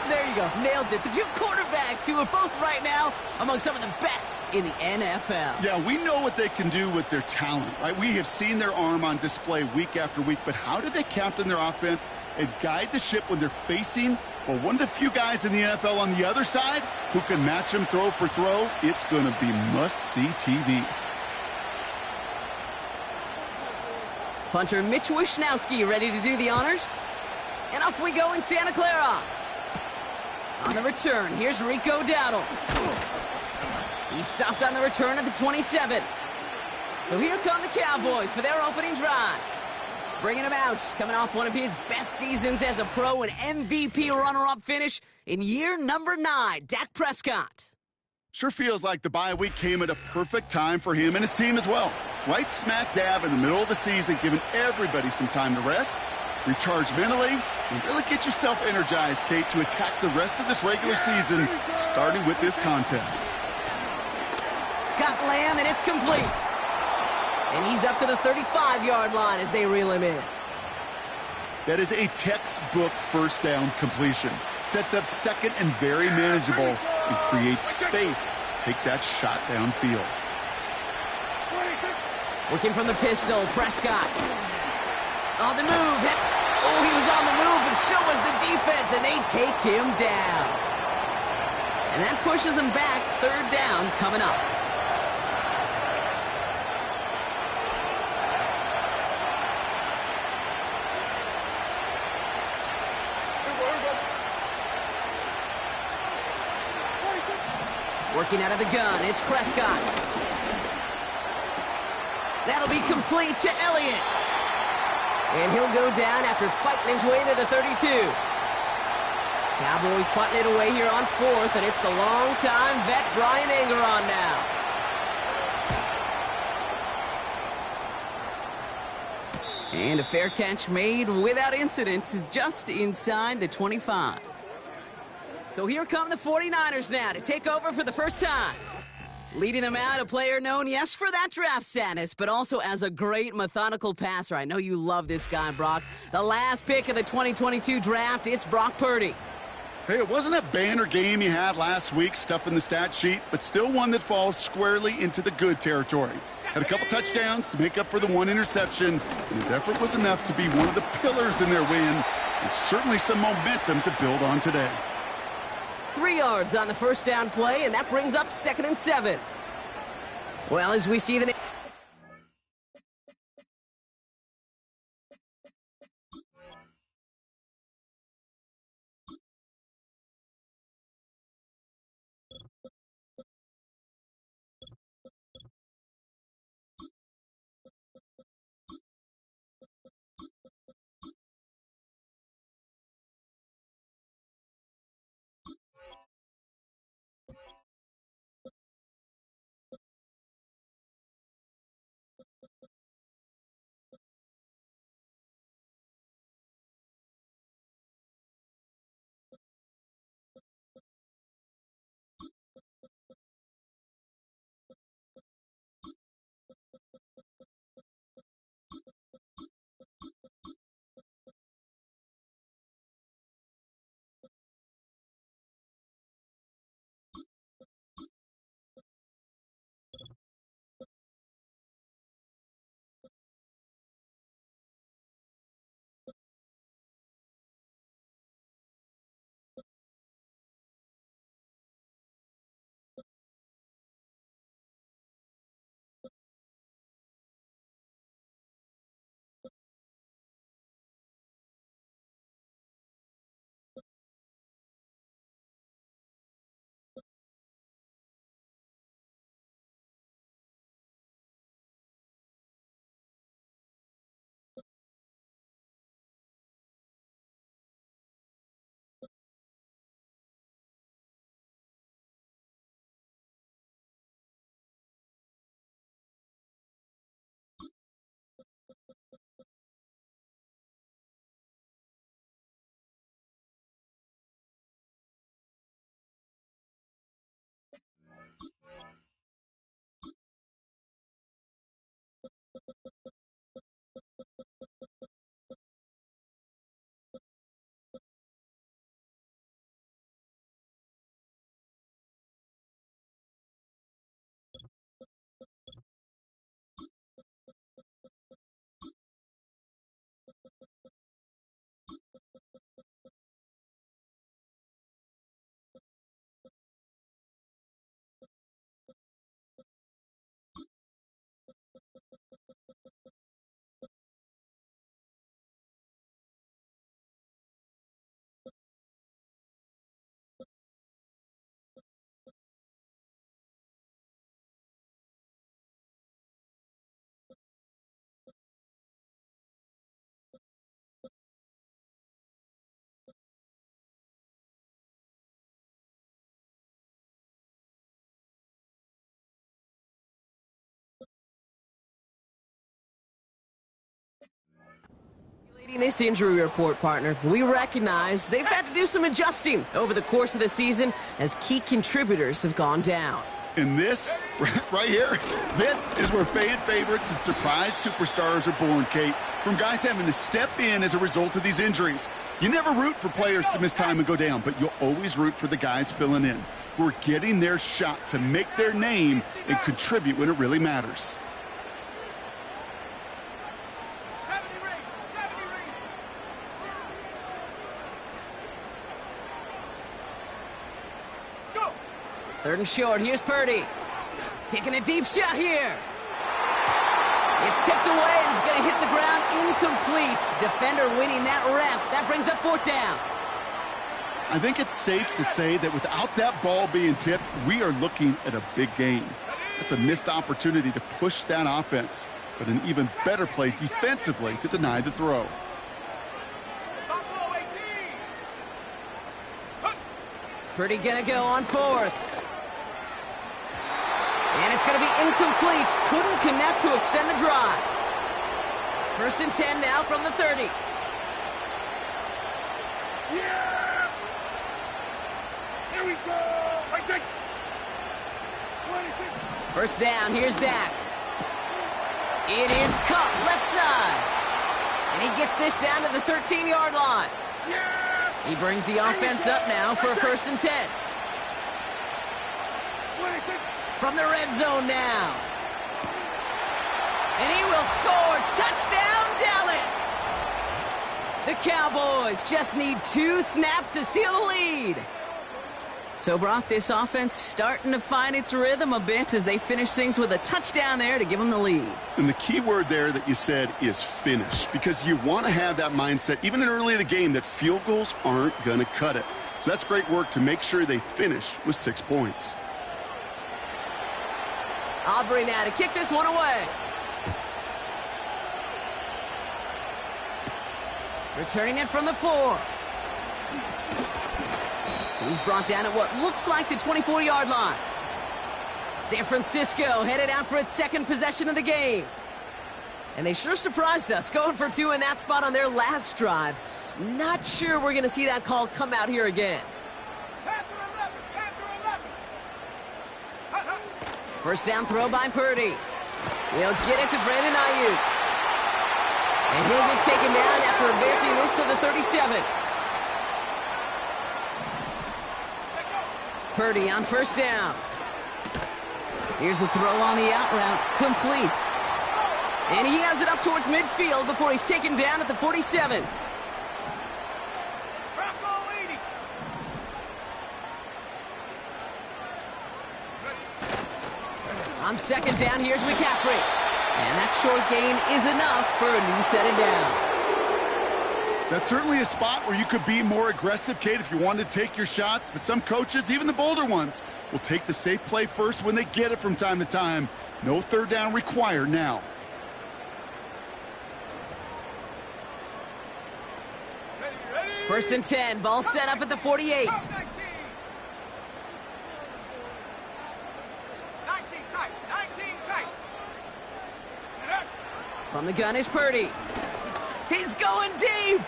There you go, nailed it. The two quarterbacks who are both right now among some of the best in the NFL. Yeah, we know what they can do with their talent, right? We have seen their arm on display week after week, but how do they captain their offense and guide the ship when they're facing, well, one of the few guys in the NFL on the other side who can match them throw for throw? It's going to be must-see TV. Punter Mitch Wishnowsky ready to do the honors. And off we go in Santa Clara. On the return, here's Rico Dowdle. He stopped on the return at the 27. So here come the Cowboys for their opening drive. Bringing him out, coming off one of his best seasons as a pro, an MVP runner-up finish in year number 9, Dak Prescott. Sure feels like the bye week came at a perfect time for him and his team as well. Right smack dab in the middle of the season, giving everybody some time to rest, recharge mentally, and really get yourself energized, Kate, to attack the rest of this regular season, starting with this contest. Got Lamb, and it's complete. And he's up to the 35-yard line as they reel him in. That is a textbook first down completion. Sets up second and very manageable, and creates space to take that shot downfield. Working from the pistol, Prescott. On the move. Oh, he was on the move, but so was the defense, and they take him down. And that pushes him back. Third down coming up. Working out of the gun, it's Prescott. That'll be complete to Elliott. And he'll go down after fighting his way to the 32. Cowboys putting it away here on 4th, and it's the long-time vet Brian Anger on now. And a fair catch made without incident just inside the 25. So here come the 49ers now to take over for the first time. Leading them out, a player known, yes, for that draft status, but also as a great methodical passer. I know you love this guy, Brock. The last pick of the 2022 draft, it's Brock Purdy. Hey, it wasn't a banner game he had last week, stuff in the stat sheet, but still one that falls squarely into the good territory. Had a couple touchdowns to make up for the one interception, and his effort was enough to be one of the pillars in their win, and certainly some momentum to build on today. 3 yards on the first down play, and that brings up 2nd and 7. Well, as we see the This injury report, partner. We recognize they've had to do some adjusting over the course of the season as key contributors have gone down. And this, right here, this is where fan favorites and surprise superstars are born, Kate. From guys having to step in as a result of these injuries. You never root for players to miss time and go down, but you'll always root for the guys filling in, who are getting their shot to make their name and contribute when it really matters. 70 rings, 70 rings. Go. 3rd and short. Here's Purdy. Taking a deep shot here. It's tipped away and it's going to hit the ground incomplete. Defender winning that rep. That brings up 4th down. I think it's safe to say that without that ball being tipped, we are looking at a big game. It's a missed opportunity to push that offense, but an even better play defensively to deny the throw. Buffalo 18. Purdy going to go on 4th. And it's going to be incomplete. Couldn't connect to extend the drive. 1st and 10 now from the 30. Yeah. Here we go. I take 26. 1st down. Here's Dak. It is cut left side. And he gets this down to the 13-yard line. Yeah. He brings the offense up now for a 1st and 10. 26. From the red zone now. And he will score. Touchdown, Dallas. The Cowboys just need 2 snaps to steal the lead. So, Brock, this offense starting to find its rhythm a bit as they finish things with a touchdown there to give them the lead. And the key word there that you said is finish, because you want to have that mindset, even early in the game, that field goals aren't going to cut it. So that's great work to make sure they finish with 6 points. Aubrey now to kick this one away. Returning it from the 4. He's brought down at what looks like the 24-yard line. San Francisco headed out for its 2nd possession of the game. And they sure surprised us, going for 2 in that spot on their last drive. Not sure we're going to see that call come out here again. Panther 11. 1st down throw by Purdy. He'll get it to Brandon Ayuk. And he'll get taken down after advancing this to the 37. Purdy on 1st down. Here's the throw on the out route. Complete. And he has it up towards midfield before he's taken down at the 47. Bravo 80. On 2nd down, here's McCaffrey. And that short gain is enough for a new set of downs. That's certainly a spot where you could be more aggressive, Kate, if you wanted to take your shots. But some coaches, even the bolder ones, will take the safe play first when they get it from time to time. No 3rd down required now. Ready. 1st and 10, ball set up at the 48. 19 tight. 19 tight. From the gun is Purdy. He's going deep.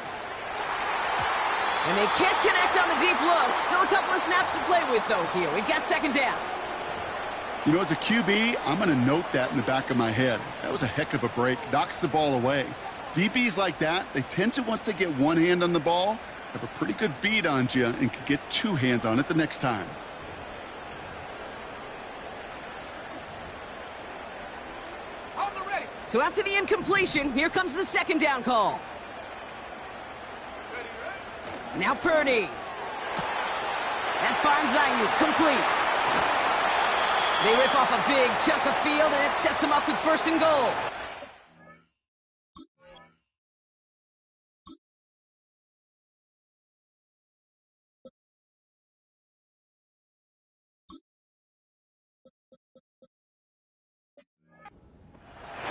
And they can't connect on the deep look. Still a couple of snaps to play with, though, here. We've got 2nd down. You know, as a QB, I'm going to note that in the back of my head. That was a heck of a break. Knocks the ball away. DBs like that, they tend to, once they get one hand on the ball, have a pretty good beat on you and can get 2 hands on it the next time. On the ready. So after the incompletion, here comes the 2nd down call. Now Purdy. That finds Ayuk complete. They rip off a big chunk of field, and it sets them up with 1st and goal.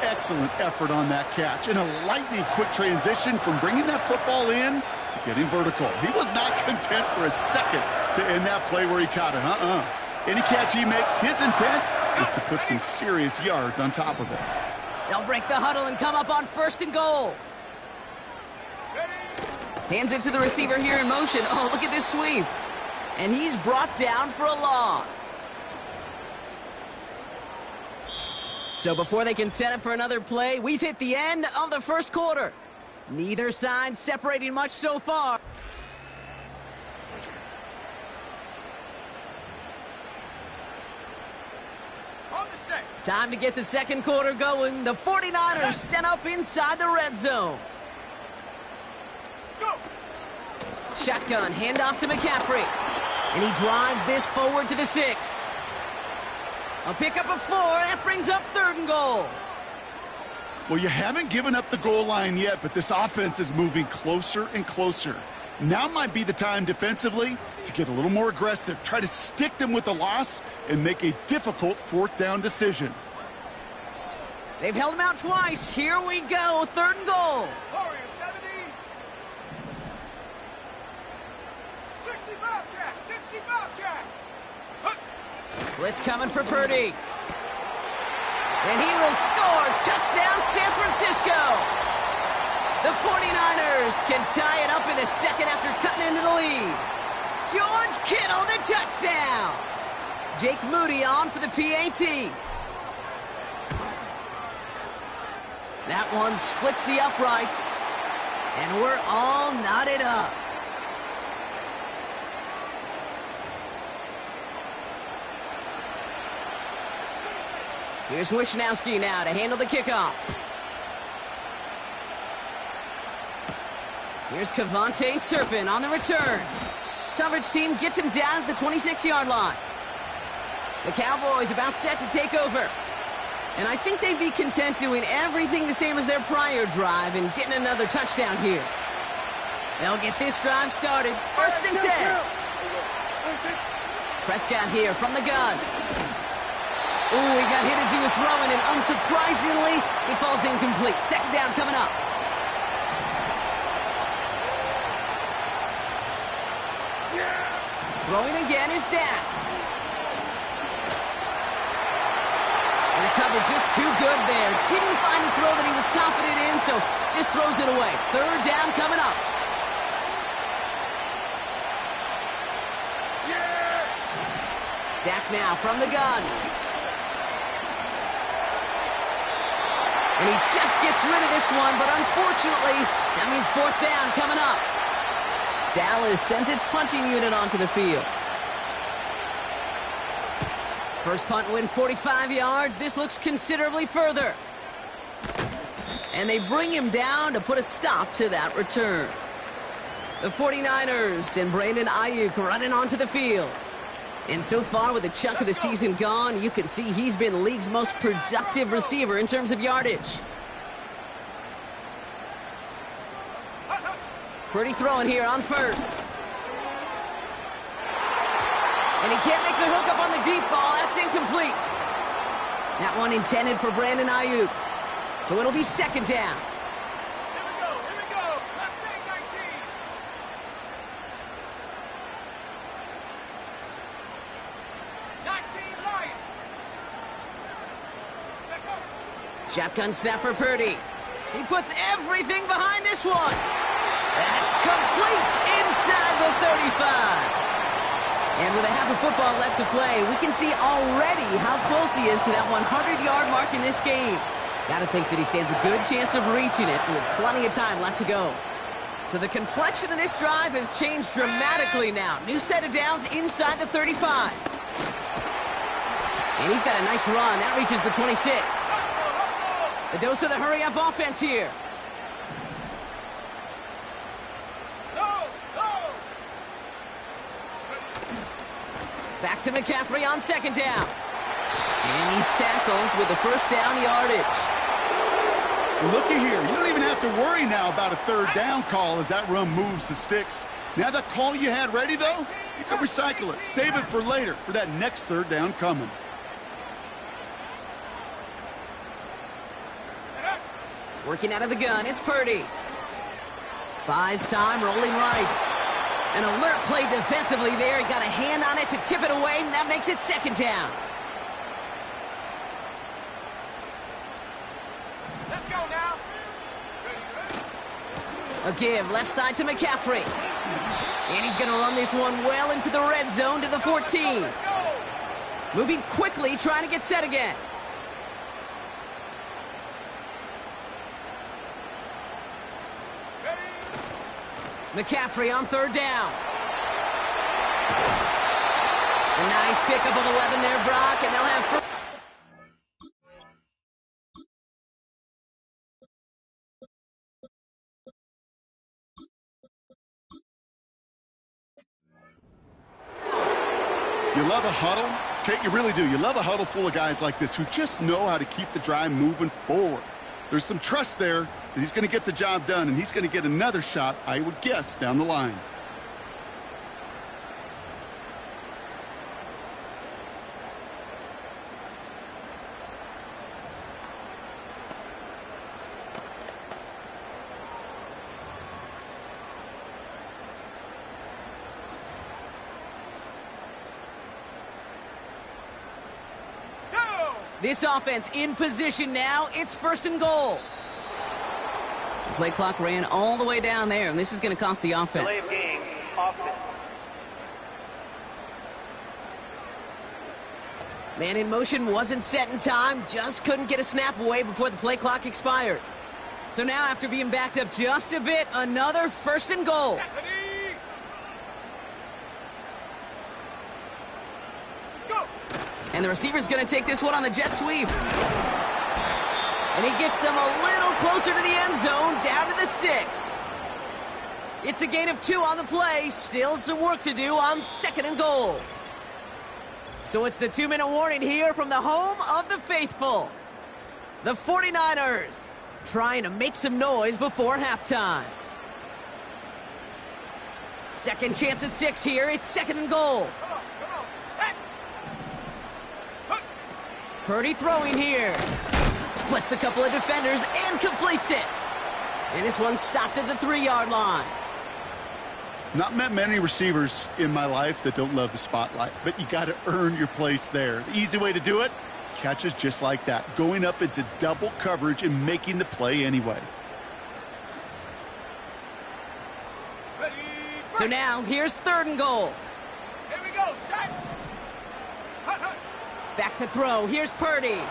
Excellent effort on that catch, and a lightning quick transition from bringing that football in to getting vertical. He was not content for a second to end that play where he caught it. Any catch he makes, his intent is to put some serious yards on top of it. They'll break the huddle and come up on 1st and goal. Hands it to the receiver here in motion. Oh, look at this sweep. And he's brought down for a loss. So before they can set up for another play, we've hit the end of the first quarter. Neither side separating much so far. On the set. Time to get the second quarter going. The 49ers sent up inside the red zone. Go. Shotgun, handoff to McCaffrey. And he drives this forward to the 6. A pickup of 4. That brings up 3rd and goal. Well, you haven't given up the goal line yet, but this offense is moving closer and closer. Now might be the time defensively to get a little more aggressive, try to stick them with the loss, and make a difficult 4th down decision. They've held him out twice. Here we go, 3rd and goal. Warrior 70. 60 Bobcat. 60 Bobcat. Blitz coming for Purdy. And he will score. Touchdown, San Francisco. The 49ers can tie it up in the second after cutting into the lead. George Kittle, the touchdown. Jake Moody on for the PAT. That one splits the uprights. And we're all knotted up. Here's Wishnowski now to handle the kickoff. Here's Kevontae Turpin on the return. Coverage team gets him down at the 26-yard line. The Cowboys about set to take over. And I think they'd be content doing everything the same as their prior drive and getting another touchdown here. They'll get this drive started. 1st and 10. Prescott here from the gun. Ooh, he got hit as he was throwing, and unsurprisingly, he falls incomplete. 2nd down coming up. Throwing again is Dak. And the cover just too good there. Didn't find a throw that he was confident in, so just throws it away. 3rd down coming up. Dak now from the gun. And he just gets rid of this one, but unfortunately, that means 4th down coming up. Dallas sends its punting unit onto the field. First punt win 45 yards. This looks considerably further. And they bring him down to put a stop to that return. The 49ers and Brandon Ayuk running onto the field. And so far, with a chunk of the season gone, you can see he's been the league's most productive receiver in terms of yardage. Purdy throwing here on 1st. And he can't make the hook up on the deep ball. That's incomplete. That one intended for Brandon Ayuk. So it'll be 2nd down. Here we go. Let's take 19. Shotgun snap for Purdy. He puts everything behind this one. That's complete inside the 35. And with a half of football left to play, we can see already how close he is to that 100-yard mark in this game. Got to think that he stands a good chance of reaching it with plenty of time left to go. So the complexion of this drive has changed dramatically now. New set of downs inside the 35. And he's got a nice run. That reaches the 26. A dose of the hurry-up offense here. Back to McCaffrey on 2nd down. And he's tackled with the 1st down yardage. Looky here. You don't even have to worry now about a 3rd down call as that run moves the sticks. Now that call you had ready, though, you can recycle it. Save it for later for that next 3rd down coming. Working out of the gun, it's Purdy. Buys time, rolling right. An alert play defensively there. He got a hand on it to tip it away, and that makes it 2nd down. Let's go now. A give, left side to McCaffrey. And he's going to run this one well into the red zone to the 14. Moving quickly, trying to get set again. McCaffrey on third down. A nice pickup of 11 there, Brock, and they'll have... You love a huddle? Okay, you really do. You love a huddle full of guys like this who just know how to keep the drive moving forward. There's some trust there that he's going to get the job done, and he's going to get another shot, I would guess, down the line. This offense in position now. It's first and goal. The play clock ran all the way down there, and this is going to cost the offense. Delay of game, offense. Man in motion wasn't set in time. Just couldn't get a snap away before the play clock expired. So now, after being backed up just a bit, another first and goal. And the receiver's going to take this one on the jet sweep. And he gets them a little closer to the end zone, down to the 6. It's a gain of 2 on the play. Still some work to do on second and goal. So it's the 2-minute warning here from the home of the faithful. The 49ers trying to make some noise before halftime. Second chance at 6 here. It's second and goal. Purdy throwing here. Splits a couple of defenders and completes it. And this one stopped at the 3-yard line. Not met many receivers in my life that don't love the spotlight, but you got to earn your place there. The easy way to do it, catches just like that, going up into double coverage and making the play anyway. So now, here's third and goal. Here we go, set. Back to throw. Here's Purdy.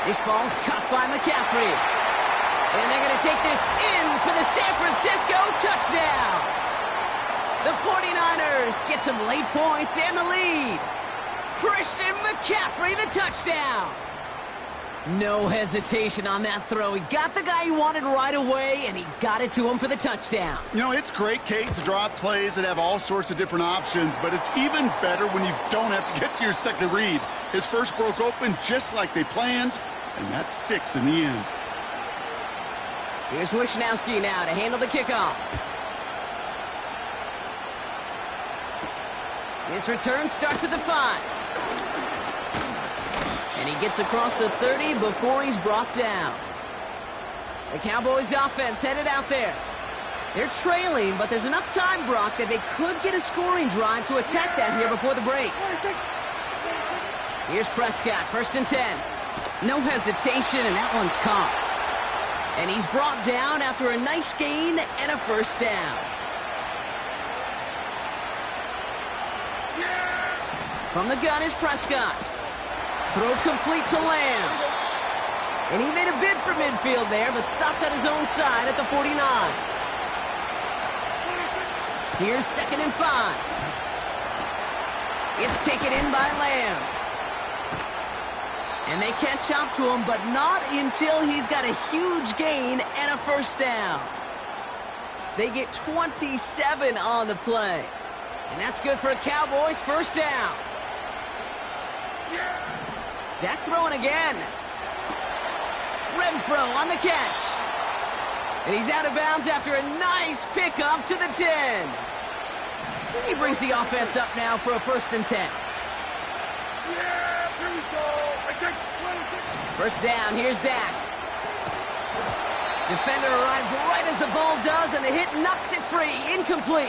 This ball's caught by McCaffrey. And they're going to take this in for the San Francisco touchdown. The 49ers get some late points and the lead. Christian McCaffrey, the touchdown. No hesitation on that throw. He got the guy he wanted right away, and he got it to him for the touchdown. You know, it's great, Kate, to draw up plays that have all sorts of different options, but it's even better when you don't have to get to your second read. His first broke open just like they planned, and that's 6 in the end. Here's Wishnowski now to handle the kickoff. This return starts at the 5. And he gets across the 30 before he's brought down. The Cowboys offense headed out there. They're trailing, but there's enough time, Brock, that they could get a scoring drive to attack that here before the break. Here's Prescott, first and 10. No hesitation, and that one's caught. And he's brought down after a nice gain and a first down. From the gun is Prescott. Throw complete to Lamb. And he made a bid for midfield there, but stopped on his own side at the 49. Here's second and 5. It's taken in by Lamb. And they catch up to him, but not until he's got a huge gain and a first down. They get 27 on the play. And that's good for a Cowboys first down. Dak throwing again. Renfro on the catch. And he's out of bounds after a nice pickup to the 10. He brings the offense up now for a first and 10. First down, here's Dak. Defender arrives right as the ball does, and the hit knocks it free. Incomplete.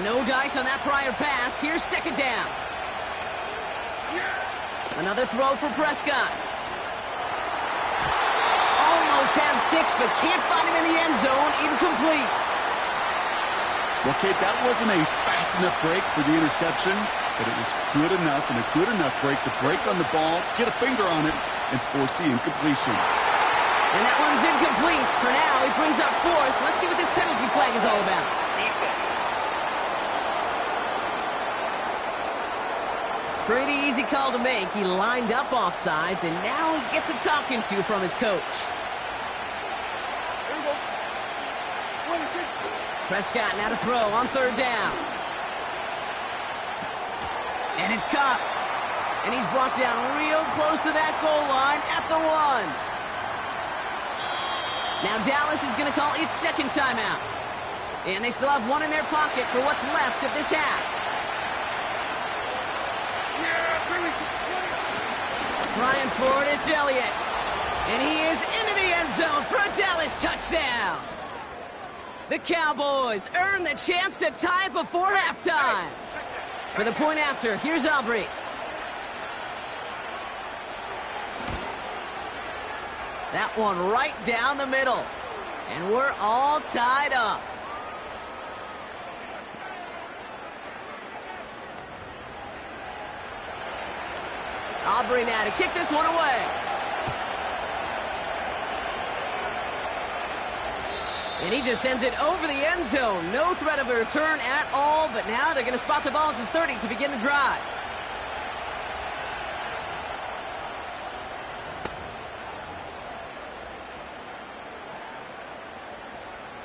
No dice on that prior pass. Here's second down. Another throw for Prescott. Almost had 6, but can't find him in the end zone. Incomplete. Well, Kate, that wasn't a fast enough break for the interception, but it was good enough and a good enough break to break on the ball, get a finger on it, and force the incompletion. And that one's incomplete. For now, he brings up 4th. Let's see what this penalty flag is all about. Pretty easy call to make. He lined up offsides, and now he gets a talking to from his coach. Prescott now to throw on 3rd down. And it's caught. And he's brought down real close to that goal line at the 1. Now Dallas is going to call its 2nd timeout. And they still have 1 in their pocket for what's left of this half. Trying for it, it's Elliott. And he is into the end zone for a Dallas touchdown. The Cowboys earn the chance to tie it before halftime. For the point after, here's Aubrey. That one right down the middle. And we're all tied up. Aubrey now to kick this one away. And he just sends it over the end zone. No threat of a return at all, but now they're going to spot the ball at the 30 to begin the drive.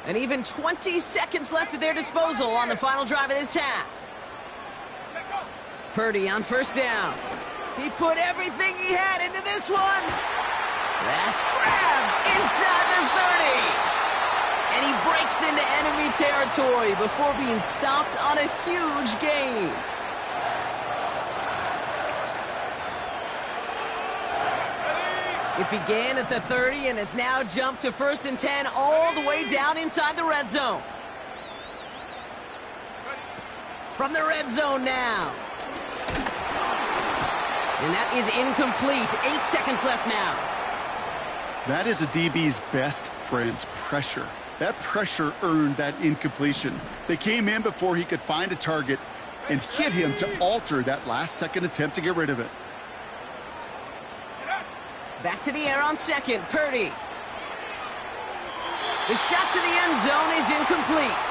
And even 20 seconds left at their disposal on the final drive of this half. Purdy on 1st down. He put everything he had into this one. That's grabbed inside the 30. And he breaks into enemy territory before being stopped on a huge gain. It began at the 30 and has now jumped to 1st and 10 all the way down inside the red zone. From the red zone now. And that is incomplete. 8 seconds left now. That is a DB's best friend, pressure. That pressure earned that incompletion. They came in before he could find a target and hit him to alter that last-second attempt to get rid of it. Back to the air on 2nd, Purdy. The shot to the end zone is incomplete.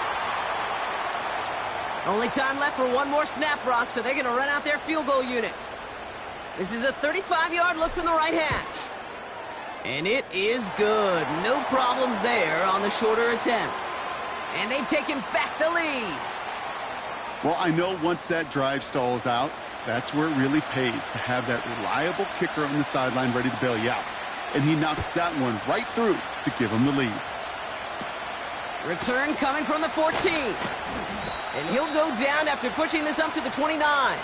Only time left for one more snap, Brock, so they're going to run out their field goal unit. This is a 35-yard look from the right hash. And it is good. No problems there on the shorter attempt. And they've taken back the lead. Well, I know once that drive stalls out, that's where it really pays to have that reliable kicker on the sideline ready to bail you out. And he knocks that one right through to give him the lead. Return coming from the 14. And he'll go down after pushing this up to the 29.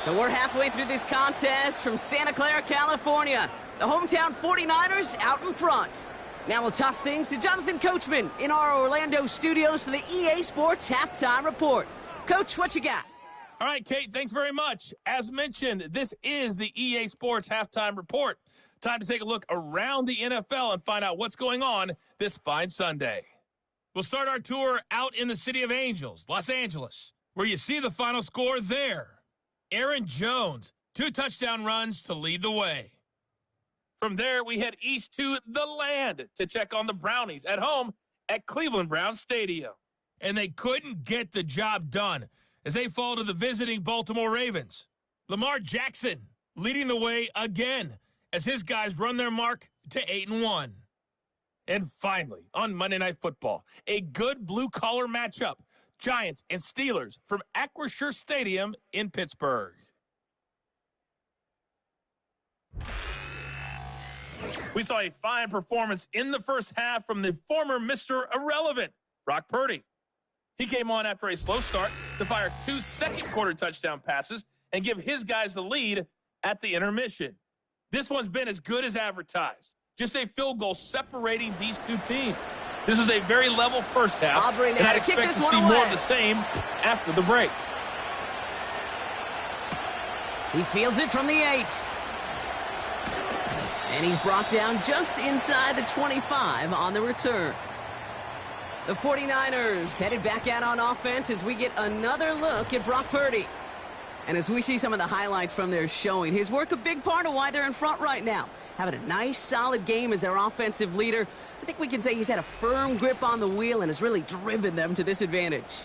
So we're halfway through this contest from Santa Clara, California. The hometown 49ers out in front. Now we'll toss things to Jonathan Coachman in our Orlando studios for the EA Sports Halftime Report. Coach, what you got? All right, Kate, thanks very much. As mentioned, this is the EA Sports Halftime Report. Time to take a look around the NFL and find out what's going on this fine Sunday. We'll start our tour out in the City of Angels, Los Angeles, where you see the final score there. Aaron Jones, 2 touchdown runs to lead the way. From there, we head east to the land to check on the Brownies at home at Cleveland Browns Stadium. And they couldn't get the job done as they fall to the visiting Baltimore Ravens. Lamar Jackson leading the way again as his guys run their mark to 8-1. And finally, on Monday Night Football, a good blue-collar matchup. Giants and Steelers from Acrisure Stadium in Pittsburgh. We saw a fine performance in the first half from the former Mr. Irrelevant, Brock Purdy. He came on after a slow start to fire 2 second-quarter touchdown passes and give his guys the lead at the intermission. This one's been as good as advertised. Just a field goal separating these two teams. This was a very level first half, and I'd expect to see more of the same after the break. He fields it from the 8. And he's brought down just inside the 25 on the return. The 49ers headed back out on offense as we get another look at Brock Purdy. And as we see some of the highlights from their showing, his work a big part of why they're in front right now. Having a nice, solid game as their offensive leader. I think we can say he's had a firm grip on the wheel and has really driven them to this advantage.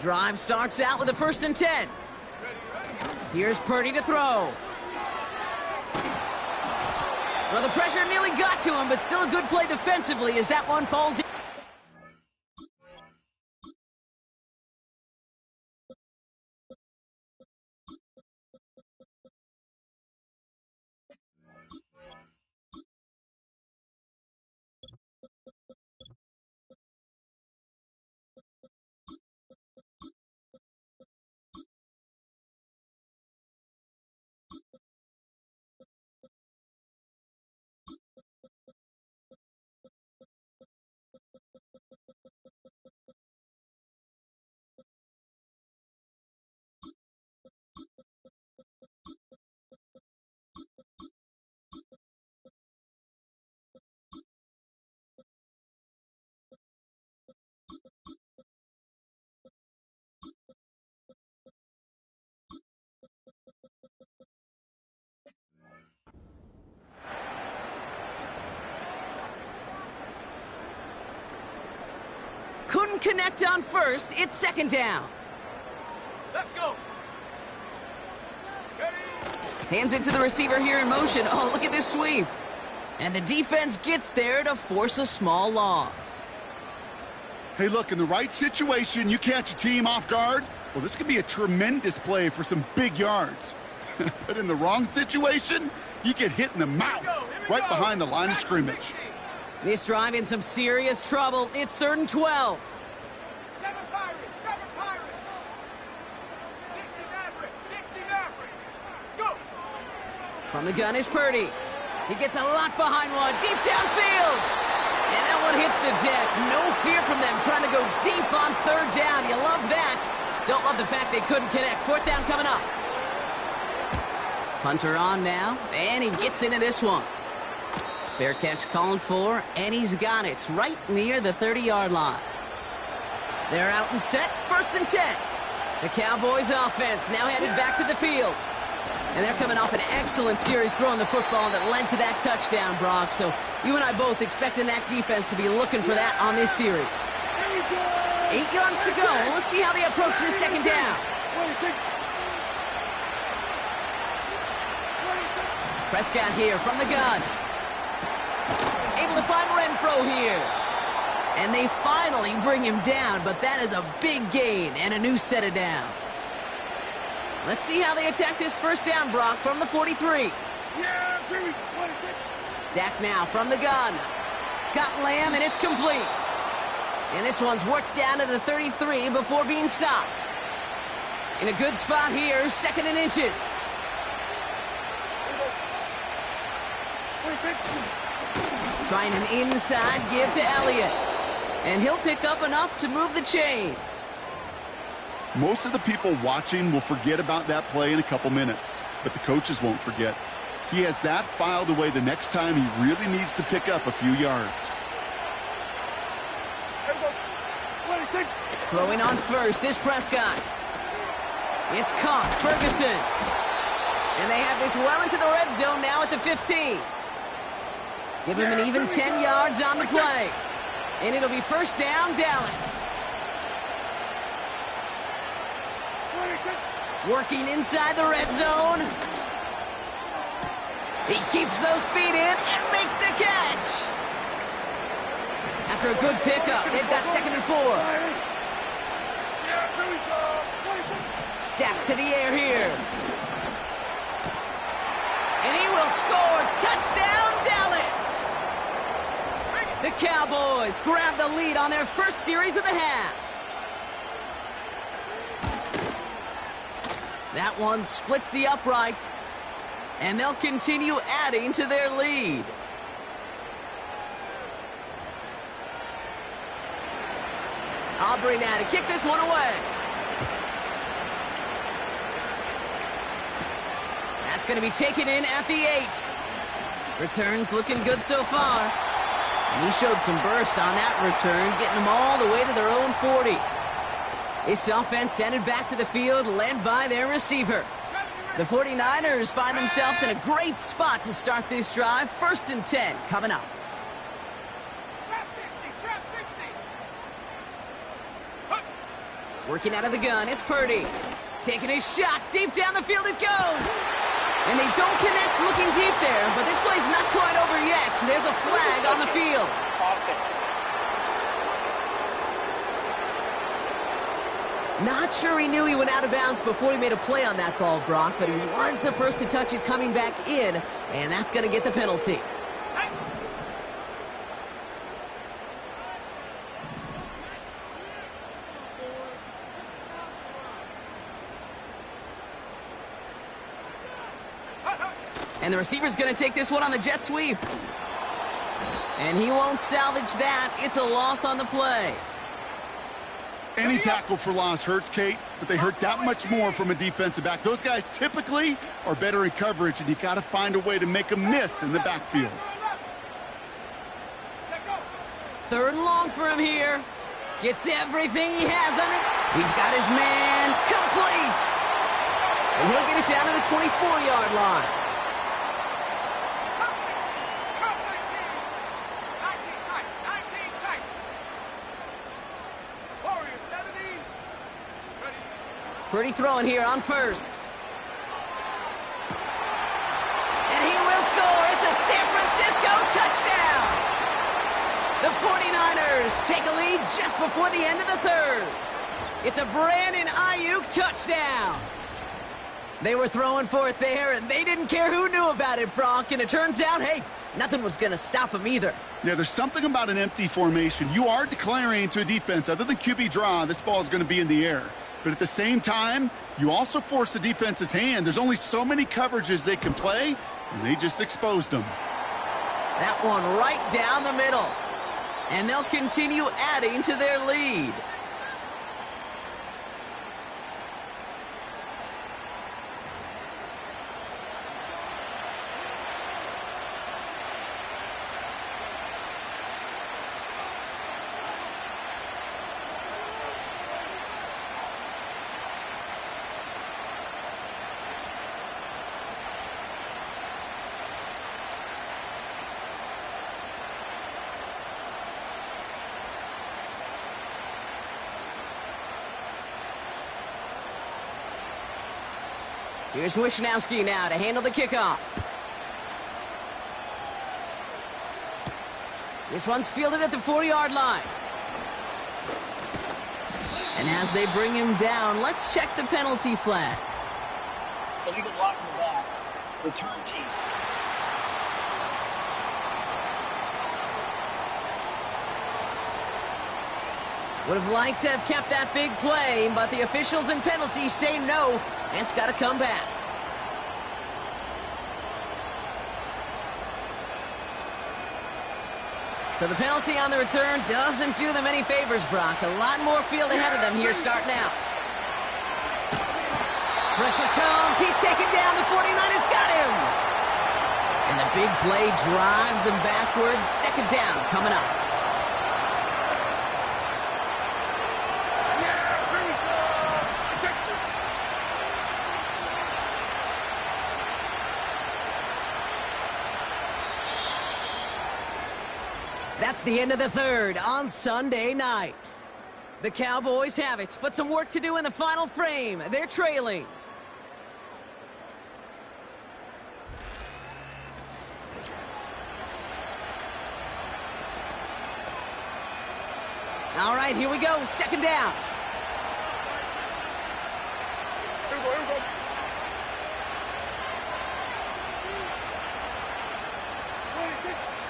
Drive starts out with a 1st and 10. Here's Purdy to throw. Well, the pressure nearly got to him, but still a good play defensively as that one falls in. connect on first. It's second down. Let's go. Hands it to the receiver here in motion. Oh, look at this sweep. And the defense gets there to force a small loss. Hey, look, in the right situation, you catch a team off guard. Well, this could be a tremendous play for some big yards. But in the wrong situation, you get hit in the mouth right behind the line of scrimmage. This drive in some serious trouble. It's 3rd and 12. 7 Pirates, 7 Pirates. 60 Maverick, 60 Maverick. Go. From the gun is Purdy. He gets a lot behind one, deep downfield. And that one hits the deck. No fear from them trying to go deep on 3rd down. You love that. Don't love the fact they couldn't connect. 4th down coming up. Hunter on now, and he gets into this one. Fair catch called for, and he's got it right near the 30-yard line. They're out and set, 1st and 10. The Cowboys offense now headed back to the field. And they're coming off an excellent series throwing the football that led to that touchdown, Brock. So you and I both expecting that defense to be looking for that on this series. 8 yards to go. Let's see how they approach this second down. Prescott here from the gun. Able to find Renfro here. And they finally bring him down, but that is a big gain and a new set of downs. Let's see how they attack this 1st down, Brock, from the 43. Dak now from the gun. Got Lamb, and it's complete. And this one's worked down to the 33 before being stopped. In a good spot here, 2nd and inches. Trying an inside give to Elliott. And he'll pick up enough to move the chains. Most of the people watching will forget about that play in a couple minutes, but the coaches won't forget. He has that filed away the next time he really needs to pick up a few yards. Throwing on first is Prescott. It's caught, Ferguson. And they have this well into the red zone now at the 15. Give him an even 10 yards on the play. And it'll be 1st down, Dallas. Working inside the red zone. He keeps those feet in and makes the catch. After a good pickup, they've got 2nd and 4. Dak to the air here. And he will score. Touchdown, Dallas. The Cowboys grab the lead on their 1st series of the half. That one splits the uprights, and they'll continue adding to their lead. Aubrey now to kick this one away. That's going to be taken in at the 8. Returns looking good so far. And he showed some burst on that return, getting them all the way to their own 40. This offense headed back to the field, led by their receiver. The 49ers find themselves in a great spot to start this drive. 1st and 10 coming up. Trap 60, trap 60. Working out of the gun, it's Purdy. Taking his shot, deep down the field it goes. And they don't connect looking deep there, but this play's not quite over yet. There's a flag on the field. Not sure he knew he went out of bounds before he made a play on that ball, Brock, but he was the first to touch it coming back in, and that's going to get the penalty. And the receiver's going to take this one on the jet sweep. And he won't salvage that. It's a loss on the play. Any tackle for loss hurts, Kate, but they hurt that much more from a defensive back. Those guys typically are better in coverage, and you got to find a way to make them miss in the backfield. 3rd and long for him here. Gets everything he has on it. He's got his man complete. And he'll get it down to the 24-yard line. Pretty throwing here on first. And he will score. It's a San Francisco touchdown. The 49ers take a lead just before the end of the third. It's a Brandon Ayuk touchdown. They were throwing for it there, and they didn't care who knew about it, Bronk. And it turns out, hey, nothing was going to stop them either. Yeah, there's something about an empty formation. You are declaring to a defense, other than QB draw, this ball is going to be in the air. But at the same time, you also force the defense's hand. There's only so many coverages they can play, and they just exposed them. That one right down the middle. And they'll continue adding to their lead. Here's Wishnowski now to handle the kickoff. This one's fielded at the 4-yard line. And as they bring him down, let's check the penalty flag. Illegal block in the back. Return team. Would have liked to have kept that big play, but the officials and penalties say no, and it's got to come back. So the penalty on the return doesn't do them any favors, Brock. A lot more field ahead of them here starting out. Pressure comes. He's taken down. The 49ers got him. And the big play drives them backwards. Second down coming up. That's the end of the third on Sunday night. The Cowboys have it, but some work to do in the final frame. They're trailing. All right, here we go. Second down.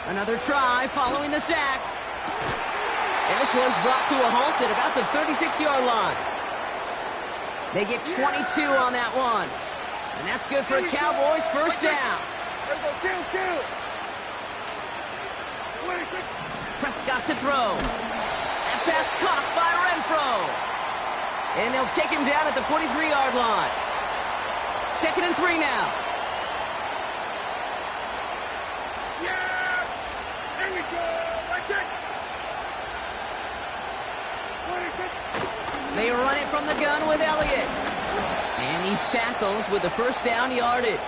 Another try following the sack. And this one's brought to a halt at about the 36-yard line. They get 22 on that one. And that's good for a Cowboys first down. Prescott to throw. That pass caught by Renfro. And they'll take him down at the 43-yard line. 2nd and 3 now. They run it from the gun with Elliott. And he's tackled with the first down yardage.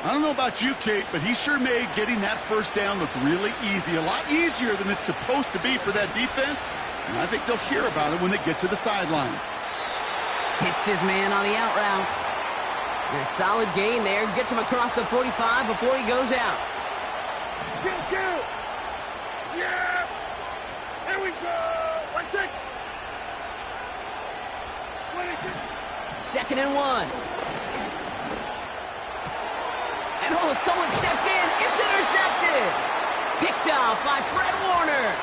I don't know about you, Kate, but he sure made getting that first down look really easy. A lot easier than it's supposed to be for that defense. And I think they'll hear about it when they get to the sidelines. Hits his man on the out route. And a solid gain there. Gets him across the 45 before he goes out. Yeah! Here we go! Let's take 2nd and 1. And oh, someone stepped in. It's intercepted. Picked off by Fred Warner.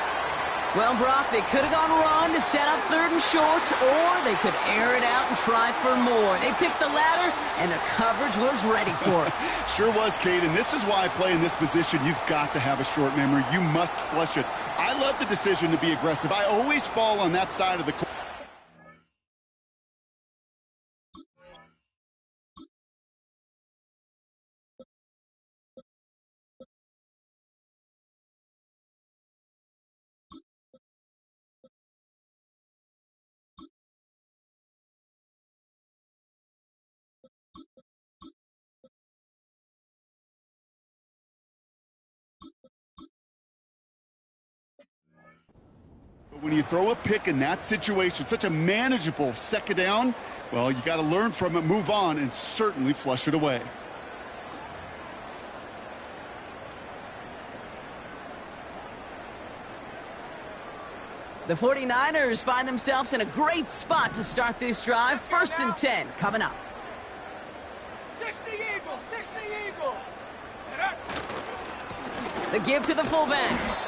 Well, Brock, they could have gone run to set up 3rd and short, or they could air it out and try for more. They picked the latter, and the coverage was ready for it. Sure was, Kate, and this is why I play in this position. You've got to have a short memory. You must flush it. I love the decision to be aggressive. I always fall on that side of the court. When you throw a pick in that situation, such a manageable second down, well, you got to learn from it, move on, and certainly flush it away. The 49ers find themselves in a great spot to start this drive. 1st and 10 coming up. 60 Eagle, 60 Eagle. And up. The give to the fullback.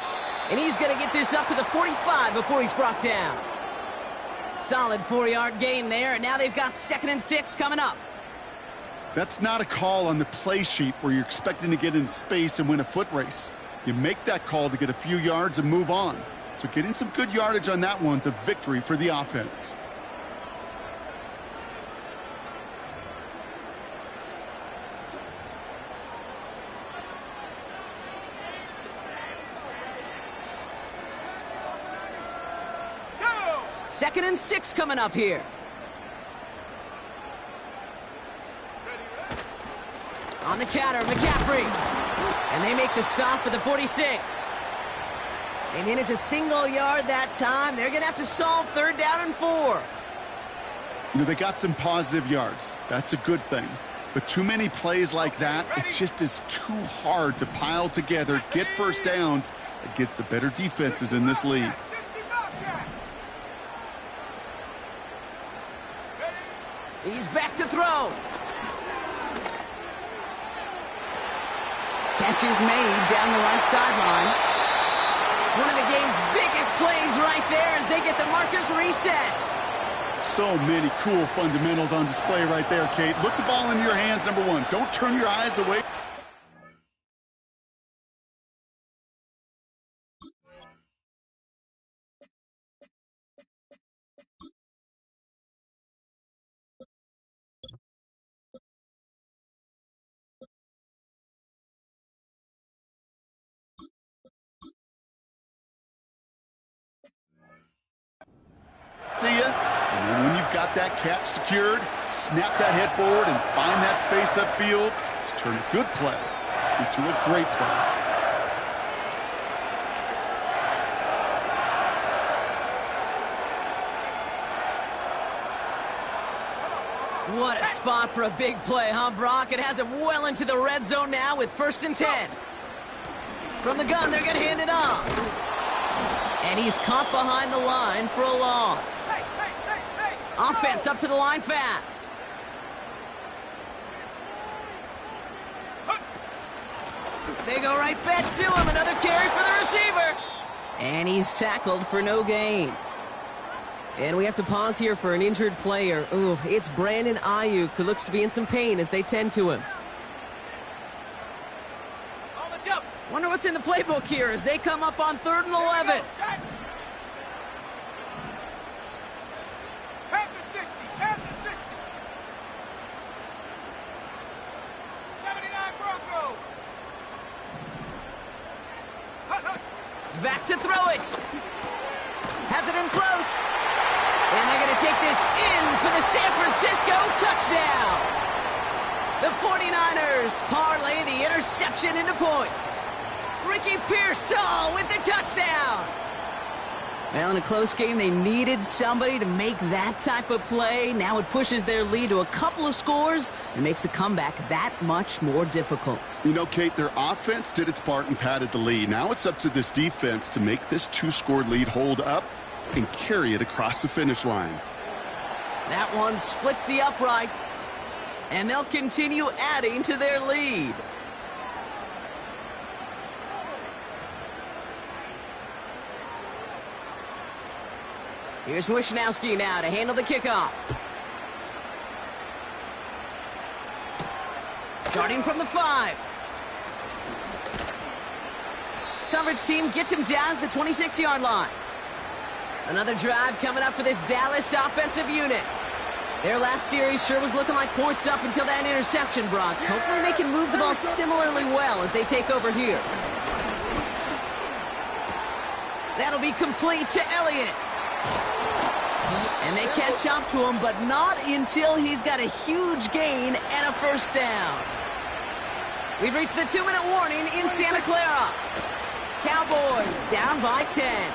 And he's going to get this up to the 45 before he's brought down. Solid 4-yard gain there, and now they've got 2nd and 6 coming up. That's not a call on the play sheet where you're expecting to get into space and win a foot race. You make that call to get a few yards and move on. So getting some good yardage on that one's a victory for the offense. Go! 2nd and 6 coming up here. On the counter, McCaffrey. And they make the stop at the 46. They manage a single yard that time. They're going to have to solve 3rd down and 4. You know, they got some positive yards. That's a good thing. But too many plays like that, it just is too hard to pile together, get first downs against the better defenses in this league. 60 Bobcat. He's back to throw. Catch is made down the right sideline. One of the game's biggest plays right there as they get the markers reset. So many cool fundamentals on display right there, Kate. Look the ball in your hands, number one. Don't turn your eyes away. To you, and then when you've got that catch secured, snap that head forward and find that space upfield to turn a good play into a great play. What a spot for a big play, huh, Brock? It has him well into the red zone now with 1st and 10. From the gun, they're going to hand it off. And he's caught behind the line for a loss. Offense up to the line fast. They go right back to him. Another carry for the receiver. And he's tackled for no gain. And we have to pause here for an injured player. Ooh, it's Brandon Ayuk who looks to be in some pain as they tend to him. Wonder what's in the playbook here as they come up on 3rd and 11. Half the 60, half the 60. 79 Bronco. Back to throw it. Has it in close. And they're going to take this in for the San Francisco touchdown. The 49ers parlay the interception into points. Ricky Pearsall with the touchdown. Well, in a close game, they needed somebody to make that type of play. Now it pushes their lead to a couple of scores and makes a comeback that much more difficult. You know, Kate, their offense did its part and padded the lead. Now it's up to this defense to make this 2-score lead hold up and carry it across the finish line. That one splits the uprights, and they'll continue adding to their lead. Here's Wishnowski now to handle the kickoff. Starting from the 5. Coverage team gets him down at the 26-yard line. Another drive coming up for this Dallas offensive unit. Their last series sure was looking like points up until that interception, Brock. Hopefully they can move the ball similarly well as they take over here. That'll be complete to Elliott. And they catch up to him, but not until he's got a huge gain and a first down. We've reached the 2-minute warning in Santa Clara. Cowboys down by 10.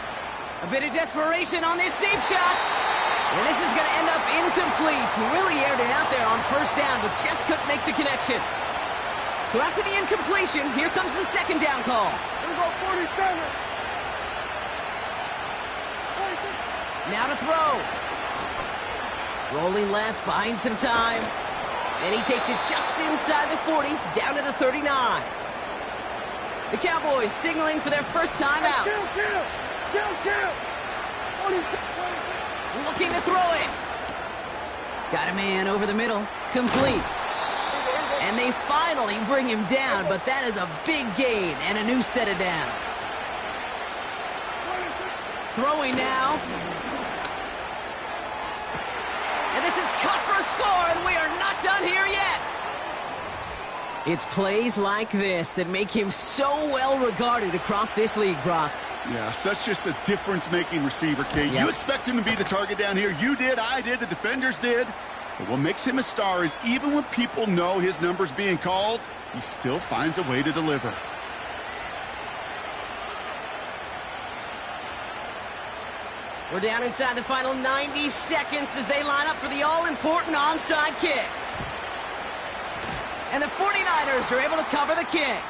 A bit of desperation on this deep shot. And this is going to end up incomplete. He really aired it out there on first down, but just couldn't make the connection. So after the incompletion, here comes the second down call. Here we go, 47. Now to throw. Rolling left, buying some time. And he takes it just inside the 40, down to the 39. The Cowboys signaling for their first time out. Kill. 46. Looking to throw it. Got a man over the middle. Complete. And they finally bring him down, but that is a big gain and a new set of downs. Throwing now. And this is cut for a score, and we are not done here yet. It's plays like this that make him so well regarded across this league, Brock. Yeah, such just a difference-making receiver, Kate. Yep. You expect him to be the target down here. You did, I did, the defenders did. But what makes him a star is even when people know his number's being called, he still finds a way to deliver. We're down inside the final 90 seconds as they line up for the all-important onside kick. And the 49ers are able to cover the kick.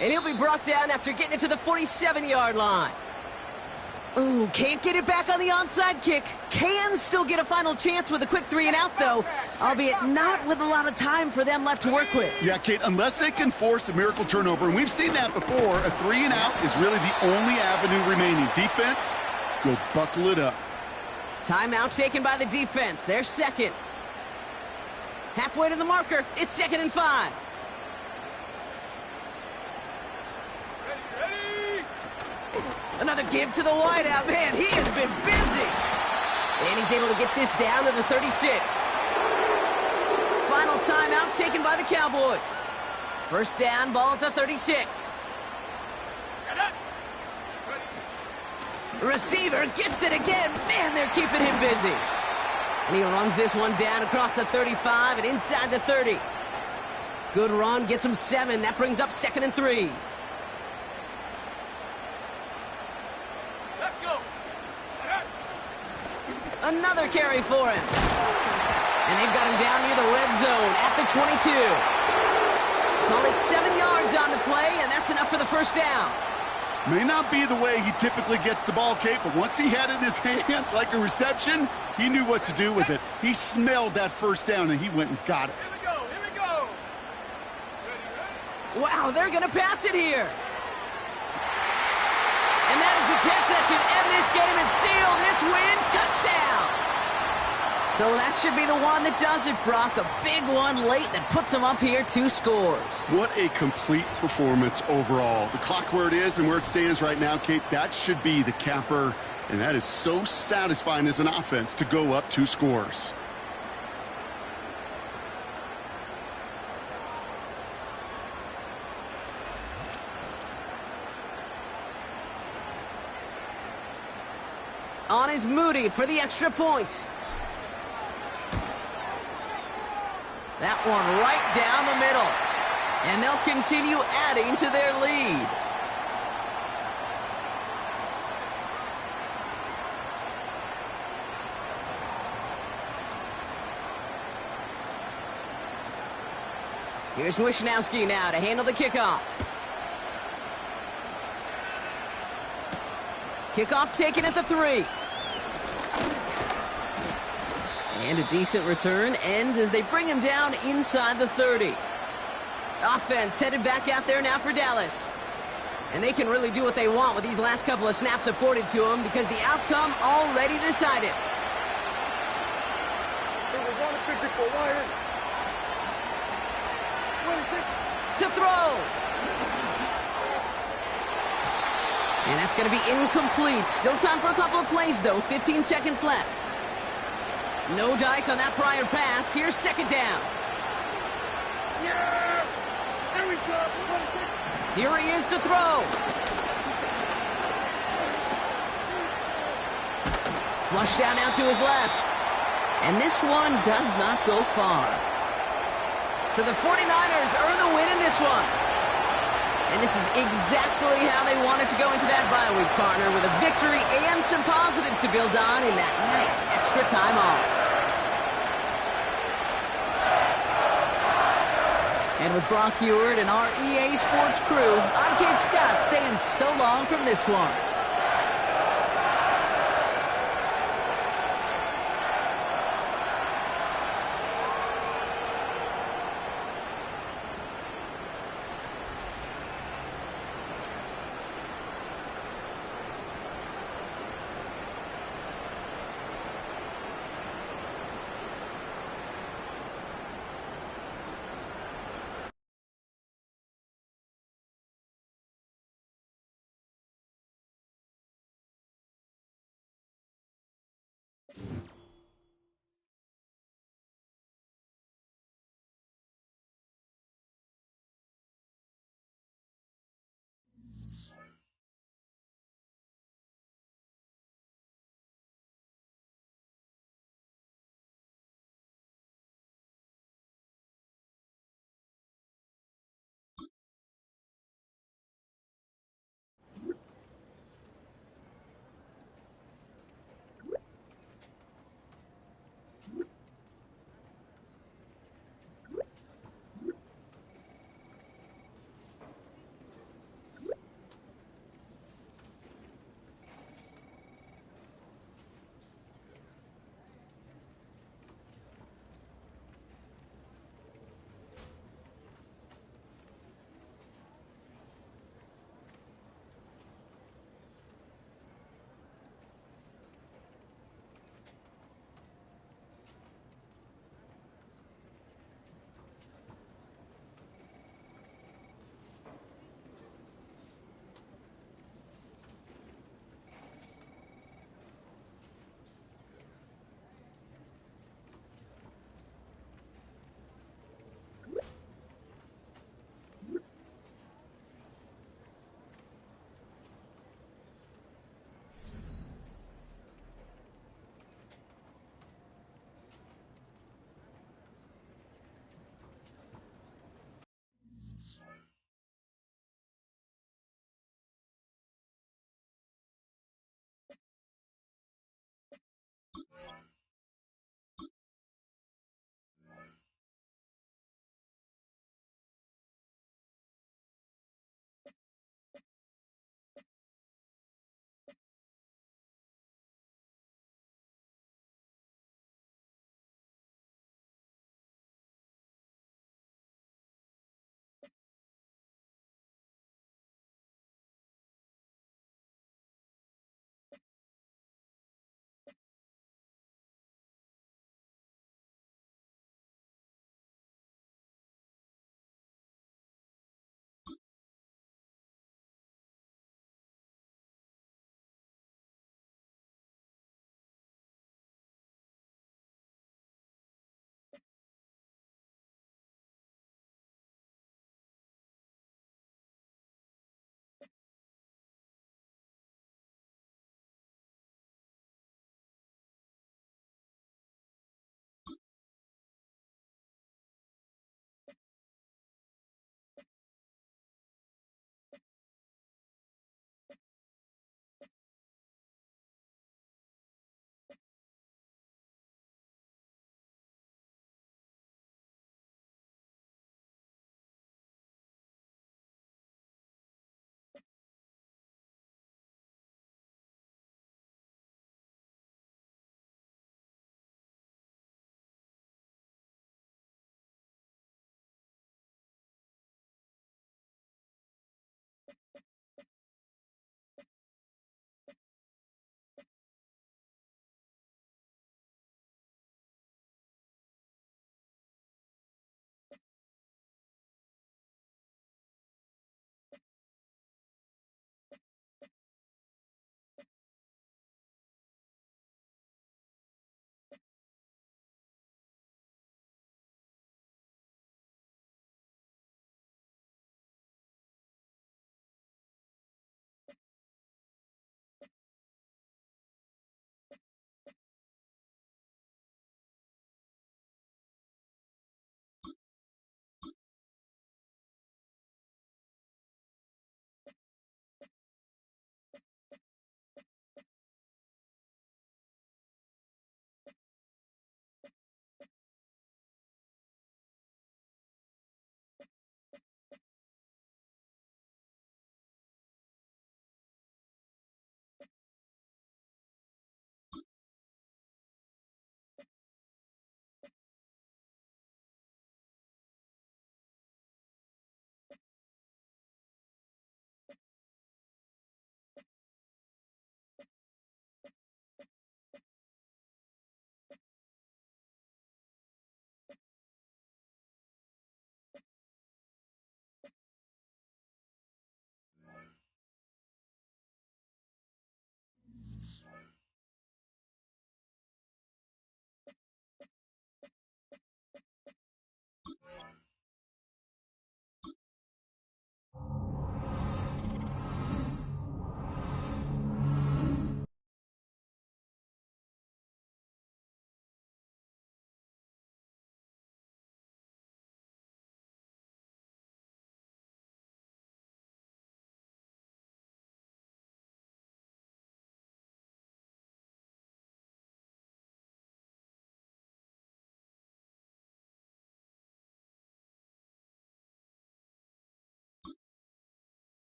And he'll be brought down after getting it to the 47-yard line. Ooh, can't get it back on the onside kick. Can still get a final chance with a quick 3-and-out, though, albeit not with a lot of time for them left to work with. Yeah, Kate, unless they can force a miracle turnover, and we've seen that before, a 3-and-out is really the only avenue remaining. Defense, go buckle it up. Timeout taken by the defense. They're second. Halfway to the marker. It's 2nd and 5. Another give to the wideout. Man, he has been busy. And he's able to get this down to the 36. Final timeout taken by the Cowboys. First down, ball at the 36. Receiver gets it again. Man, they're keeping him busy. And he runs this one down across the 35 and inside the 30. Good run, gets him 7. That brings up 2nd and 3. Let's go. Another carry for him. And they've got him down near the red zone at the 22. Call it 7 yards on the play, and that's enough for the first down. May not be the way he typically gets the ball, Kate, but once he had it in his hands like a reception, he knew what to do with it. He smelled that first down, and he went and got it. Here we go. Wow, they're going to pass it here. And that is the catch that should end this game and seal this win. Touchdown. So that should be the one that does it, Brock. A big one late that puts them up here 2 scores. What a complete performance overall. The clock where it is and where it stands right now, Kate, that should be the capper. And that is so satisfying as an offense to go up 2 scores. On is Moody for the extra point. That one right down the middle. And they'll continue adding to their lead. Here's Wisnowski now to handle the kickoff. Kickoff taken at the 3. And a decent return ends as they bring him down inside the 30. Offense headed back out there now for Dallas. And they can really do what they want with these last couple of snaps afforded to them because the outcome already decided. To throw. And that's going to be incomplete. Still time for a couple of plays, though. 15 seconds left. No dice on that prior pass. Here's 2nd down. Yeah! Here we go. Here he is to throw. Flush down now to his left. And this one does not go far. So the 49ers earn the win in this one. And this is exactly how they wanted to go into that bye week, partner, with a victory and some positives to build on in that nice extra time off. And with Brock Heward and our EA Sports crew, I'm Kate Scott saying so long from this one.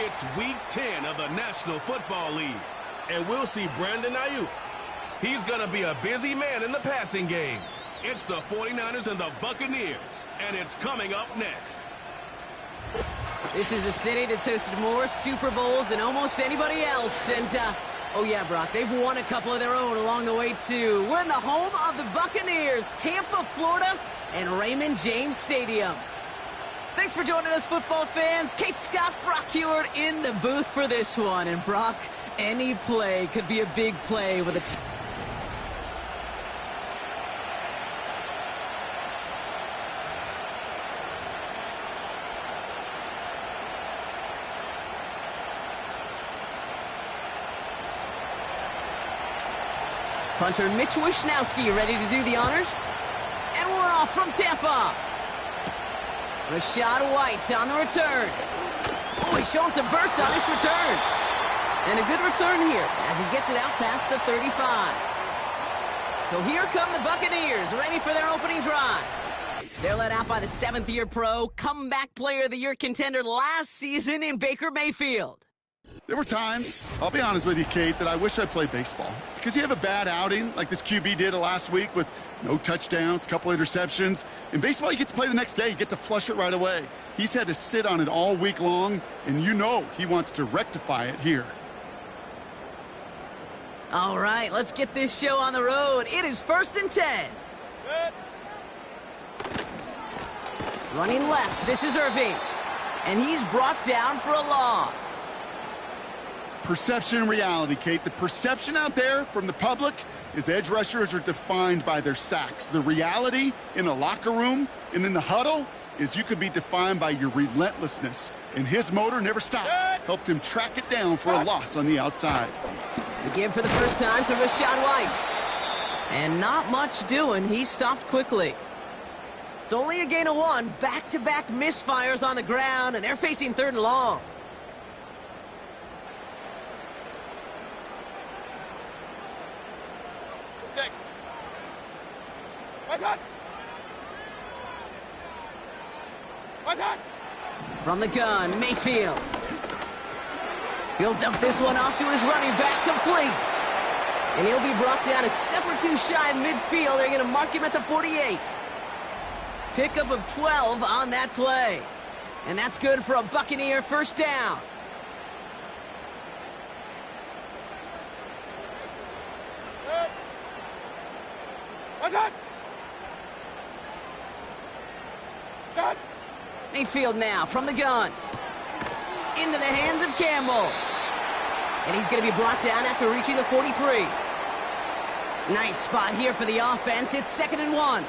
It's Week 10 of the National Football League, and we'll see Brandon Ayuk. He's going to be a busy man in the passing game. It's the 49ers and the Buccaneers, and it's coming up next. This is a city that's hosted more Super Bowls than almost anybody else. And, oh yeah, Brock, they've won a couple of their own along the way, too. We're in the home of the Buccaneers, Tampa, Florida, and Raymond James Stadium. Thanks for joining us, football fans. Kate Scott, Brock Heward in the booth for this one. And, Brock, any play could be a big play with a... Punter Mitch Wishnowski ready to do the honors. And we're off from Tampa. Rashad White on the return. Oh, he's showing some burst on this return. And a good return here as he gets it out past the 35. So here come the Buccaneers, ready for their opening drive. They're led out by the 7th-year pro, comeback player of the year contender last season in Baker Mayfield. There were times, I'll be honest with you, Kate, that I wish I played baseball. Because you have a bad outing, like this QB did last week with no touchdowns, a couple interceptions. In baseball, you get to play the next day. You get to flush it right away. He's had to sit on it all week long, and you know he wants to rectify it here. All right, let's get this show on the road. It is 1st and 10. Good. Running left, this is Irving. And he's brought down for a loss. Perception and reality, Kate. The perception out there from the public is edge rushers are defined by their sacks. The reality in a locker room and in the huddle is you could be defined by your relentlessness. And his motor never stopped. Helped him track it down for a loss on the outside. The give for the first time to Rashad White. And not much doing. He stopped quickly. It's only a gain of 1. Back-to-back misfires on the ground, and they're facing 3rd and long. From the gun, Mayfield. He'll dump this one off to his running back, complete. And he'll be brought down a step or two shy of midfield. They're going to mark him at the 48. Pickup of 12 on that play. And that's good for a Buccaneer first down. Mayfield now from the gun. Into the hands of Campbell. And he's going to be brought down after reaching the 43. Nice spot here for the offense. It's 2nd and 1.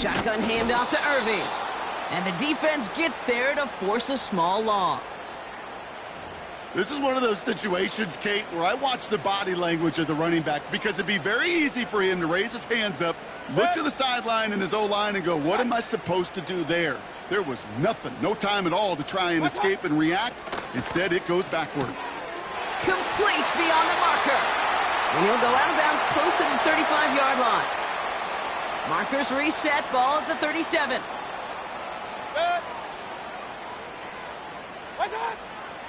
Shotgun handoff to Irving. And the defense gets there to force a small loss. This is one of those situations, Kate, where I watch the body language of the running back because it'd be very easy for him to raise his hands up, look to the sideline in his O-line and go, what am I supposed to do there? There was nothing, no time at all to try and escape and react. Instead, it goes backwards. Complete beyond the marker. And he'll go out of bounds close to the 35-yard line. Markers reset, ball at the 37.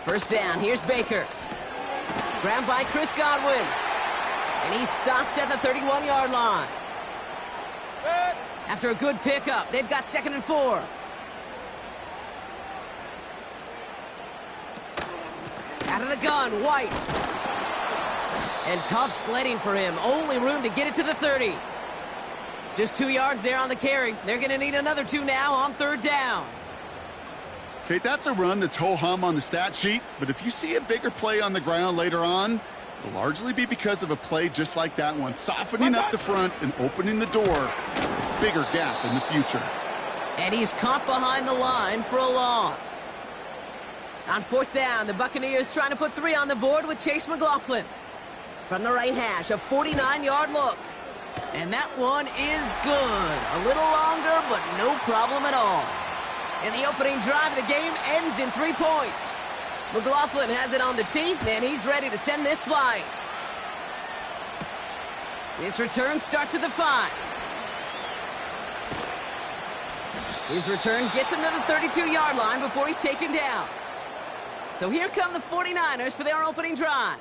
First down, here's Baker. Grabbed by Chris Godwin. And he's stopped at the 31-yard line. After a good pickup, they've got 2nd and 4. Out of the gun, White. And tough sledding for him. Only room to get it to the 30. Just 2 yards there on the carry. They're going to need another 2 now on 3rd down. Kate, that's a run that's ho-hum on the stat sheet, but if you see a bigger play on the ground later on, it'll largely be because of a play just like that one, softening up the front and opening the door for a bigger gap in the future. And he's caught behind the line for a loss. On 4th down, the Buccaneers trying to put 3 on the board with Chase McLaughlin. From the right hash, a 49-yard look. And that one is good. A little longer, but no problem at all. And the opening drive of the game ends in 3 points. McLaughlin has it on the tee, and he's ready to send this flying. This return starts at the 5. His return gets him to the 32-yard line before he's taken down. So here come the 49ers for their opening drive.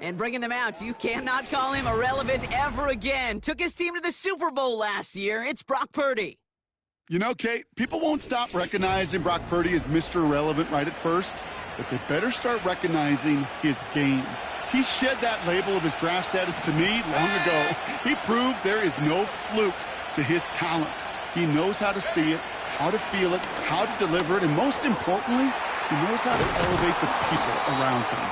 And bringing them out, you cannot call him irrelevant ever again. Took his team to the Super Bowl last year. It's Brock Purdy. You know, Kate, people won't stop recognizing Brock Purdy as Mr. Irrelevant right at first, but they better start recognizing his game. He shed that label of his draft status to me long ago. He proved there is no fluke to his talent. He knows how to see it, how to feel it, how to deliver it, and most importantly, he knows how to elevate the people around him.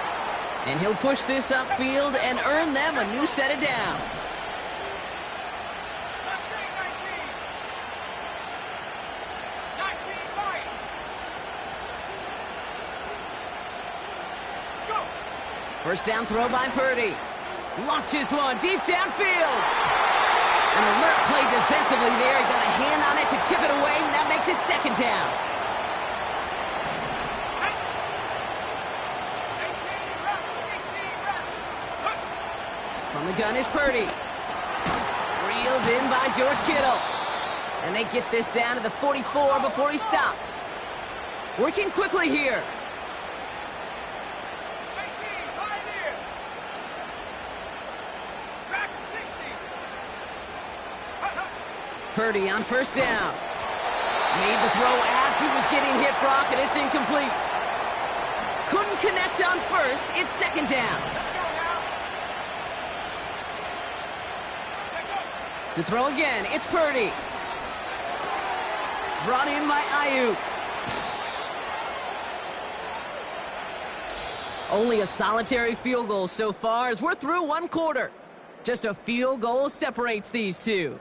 And he'll push this upfield and earn them a new set of downs. First down throw by Purdy. Launches one deep downfield. An alert play defensively there. He got a hand on it to tip it away, and that makes it second down. From the gun is Purdy. Reeled in by George Kittle. And they get this down to the 44 before he stopped. Working quickly here. Purdy on first down. Made the throw as he was getting hit, Brock, and it's incomplete. Couldn't connect on first. It's second down. To throw again, it's Purdy. Brought in by Ayuk. Only a solitary field goal so far as we're through one quarter. Just a field goal separates these two.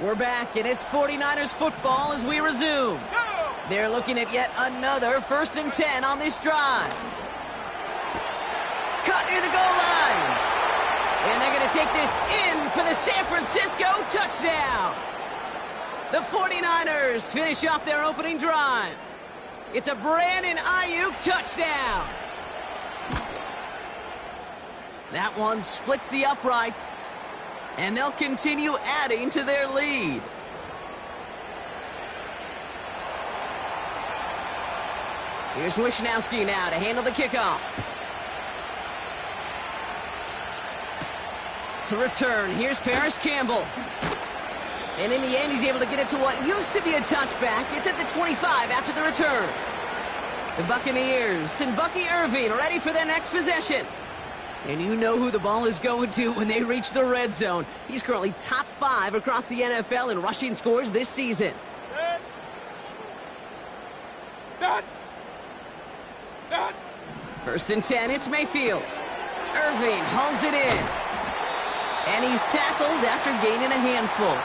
We're back, and it's 49ers football as we resume. They're looking at yet another 1st and 10 on this drive. Cut near the goal line. And they're going to take this in for the San Francisco touchdown. The 49ers finish off their opening drive. It's a Brandon Ayuk touchdown. That one splits the uprights. And they'll continue adding to their lead. Here's Wishnowski now to handle the kickoff. To return, here's Paris Campbell. And in the end, he's able to get it to what used to be a touchback. It's at the 25 after the return. The Buccaneers and Bucky Irving ready for their next possession. And you know who the ball is going to when they reach the red zone. He's currently top 5 across the NFL in rushing scores this season. First and 10, it's Mayfield. Irving hauls it in. And he's tackled after gaining a handful.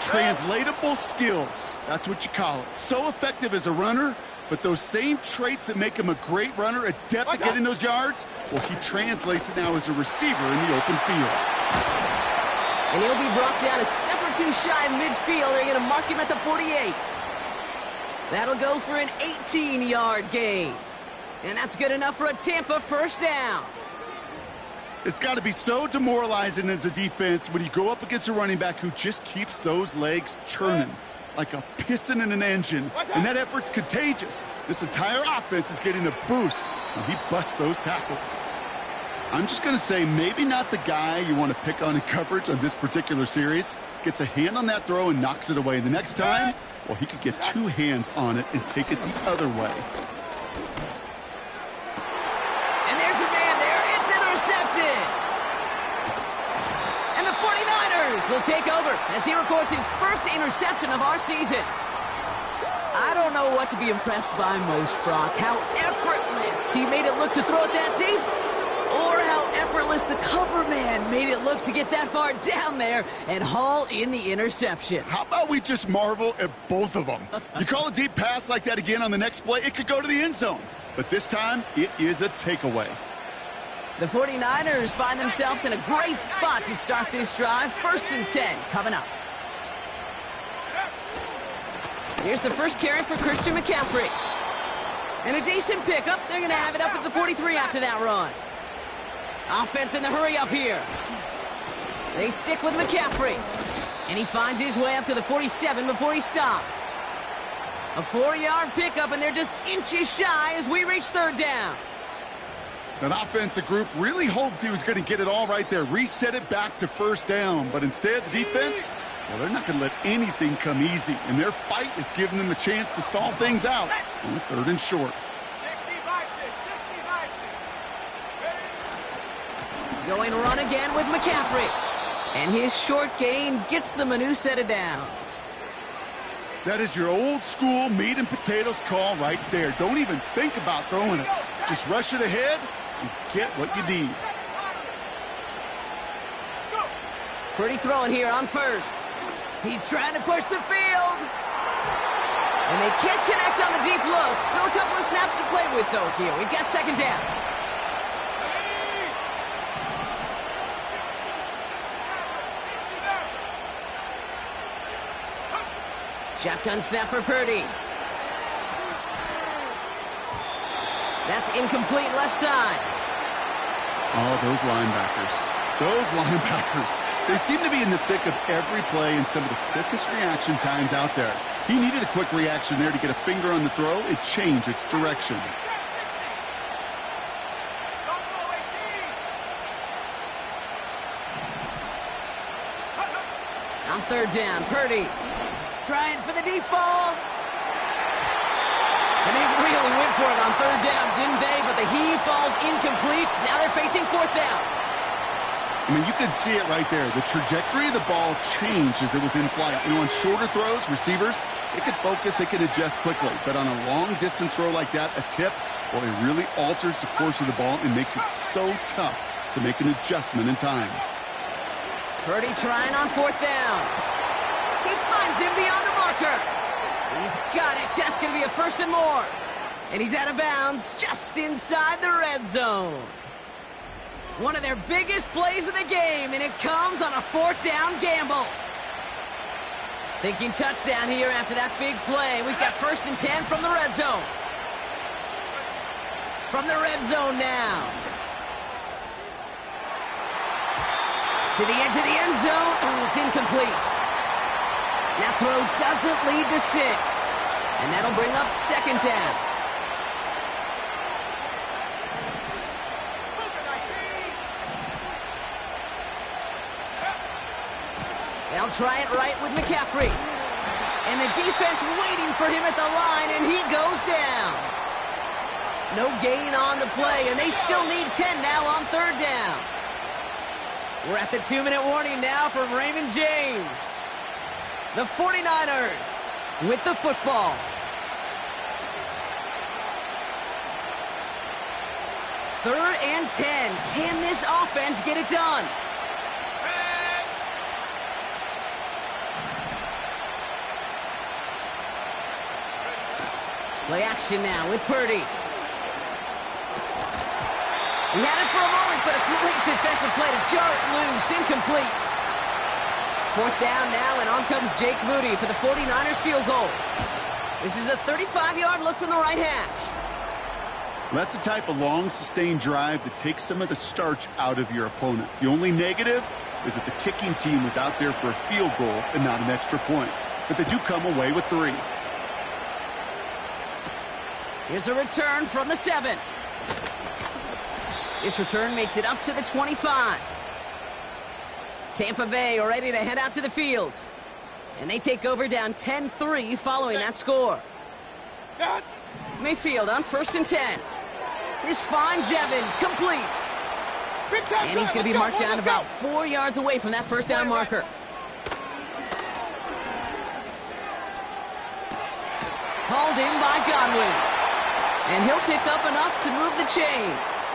Translatable skills. That's what you call it. So effective as a runner, but those same traits that make him a great runner, adept at getting those yards, well, he translates it now as a receiver in the open field. And he'll be brought down a step or two shy of midfield. They're going to mark him at the 48. That'll go for an 18-yard gain. And that's good enough for a Tampa first down. It's got to be so demoralizing as a defense when you go up against a running back who just keeps those legs churning like a piston in an engine, and that effort's contagious. This entire offense is getting a boost when he busts those tackles. I'm just going to say maybe not the guy you want to pick on in coverage on this particular series. Gets a hand on that throw and knocks it away. The next time, well, he could get 2 hands on it and take it the other way. And there's a man there. It's intercepted. And the 49ers will take over as he records his first interception of our season. I don't know what to be impressed by most, Brock. How effortless he made it look to throw it that deep, or how effortless the cover man made it look to get that far down there and haul in the interception. How about we just marvel at both of them? You call a deep pass like that again on the next play, it could go to the end zone. But this time, it is a takeaway. The 49ers find themselves in a great spot to start this drive. 1st and 10 coming up. Here's the first carry for Christian McCaffrey. And a decent pickup. They're going to have it up at the 43 after that run. Offense in the hurry up here. They stick with McCaffrey. And he finds his way up to the 47 before he stopped. A 4-yard pickup, and they're just inches shy as we reach third down. That offensive group really hoped he was going to get it all right there, reset it back to first down. But instead, the defense, well, they're not going to let anything come easy. And their fight is giving them a chance to stall things out on the 3rd and short. 60-by-6, 60-by-6. Going run again with McCaffrey. And his short gain gets them a new set of downs. That is your old school meat and potatoes call right there. Don't even think about throwing it. Just rush it ahead and get what you need. Pretty throwing here on first. He's trying to push the field. And they can't connect on the deep look. Still a couple of snaps to play with, though, here. We've got second down. Shotgun snap for Purdy. That's incomplete left side. Oh, those linebackers. Those linebackers. They seem to be in the thick of every play and some of the quickest reaction times out there. He needed a quick reaction there to get a finger on the throw. It changed its direction. On third down, Purdy. Trying for the deep ball. And they really went for it on third down, didn't they? But the heave falls incomplete. Now they're facing fourth down. I mean, you can see it right there. The trajectory of the ball changed as it was in flight. You know, on shorter throws, receivers, they can focus, they can adjust quickly. But on a long-distance throw like that, a tip, well, it really alters the course of the ball and makes it so tough to make an adjustment in time. Purdy trying on fourth down. He finds him beyond the marker. He's got it. That's going to be a first and more. And he's out of bounds just inside the red zone. One of their biggest plays of the game, and it comes on a fourth down gamble. Thinking touchdown here after that big play. We've got first and 10 from the red zone. From the red zone now. To the edge of the end zone. Oh, it's incomplete. That throw doesn't lead to 6. And that'll bring up second down. They'll try it right with McCaffrey. And the defense waiting for him at the line, and he goes down. No gain on the play, and they still need 10 now on third down. We're at the 2-minute warning now from Raymond James. The 49ers with the football. Third and 10. Can this offense get it done? Play action now with Purdy. He had it for a moment, but a great defensive play to jar it loose. Incomplete. Fourth down now, and on comes Jake Moody for the 49ers field goal. This is a 35-yard look from the right hash. That's the type of long, sustained drive that takes some of the starch out of your opponent. The only negative is that the kicking team was out there for a field goal and not an extra point. But they do come away with 3. Here's a return from the 7. This return makes it up to the 25. Tampa Bay are ready to head out to the field. And they take over down 10-3 following that score. Mayfield on first and 10. This finds Evans complete. And he's going to be marked down about 4 yards away from that first down marker. Hauled in by Godwin. And he'll pick up enough to move the chains.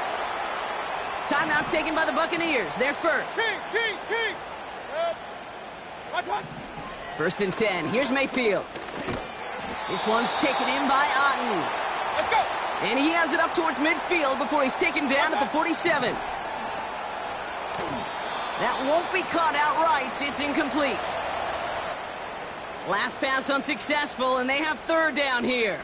Timeout taken by the Buccaneers. They're first. First and 10. Here's Mayfield. This one's taken in by Otten. Let's go. And he has it up towards midfield before he's taken down at the 47. That won't be caught outright. It's incomplete. Last pass unsuccessful, and they have third down here.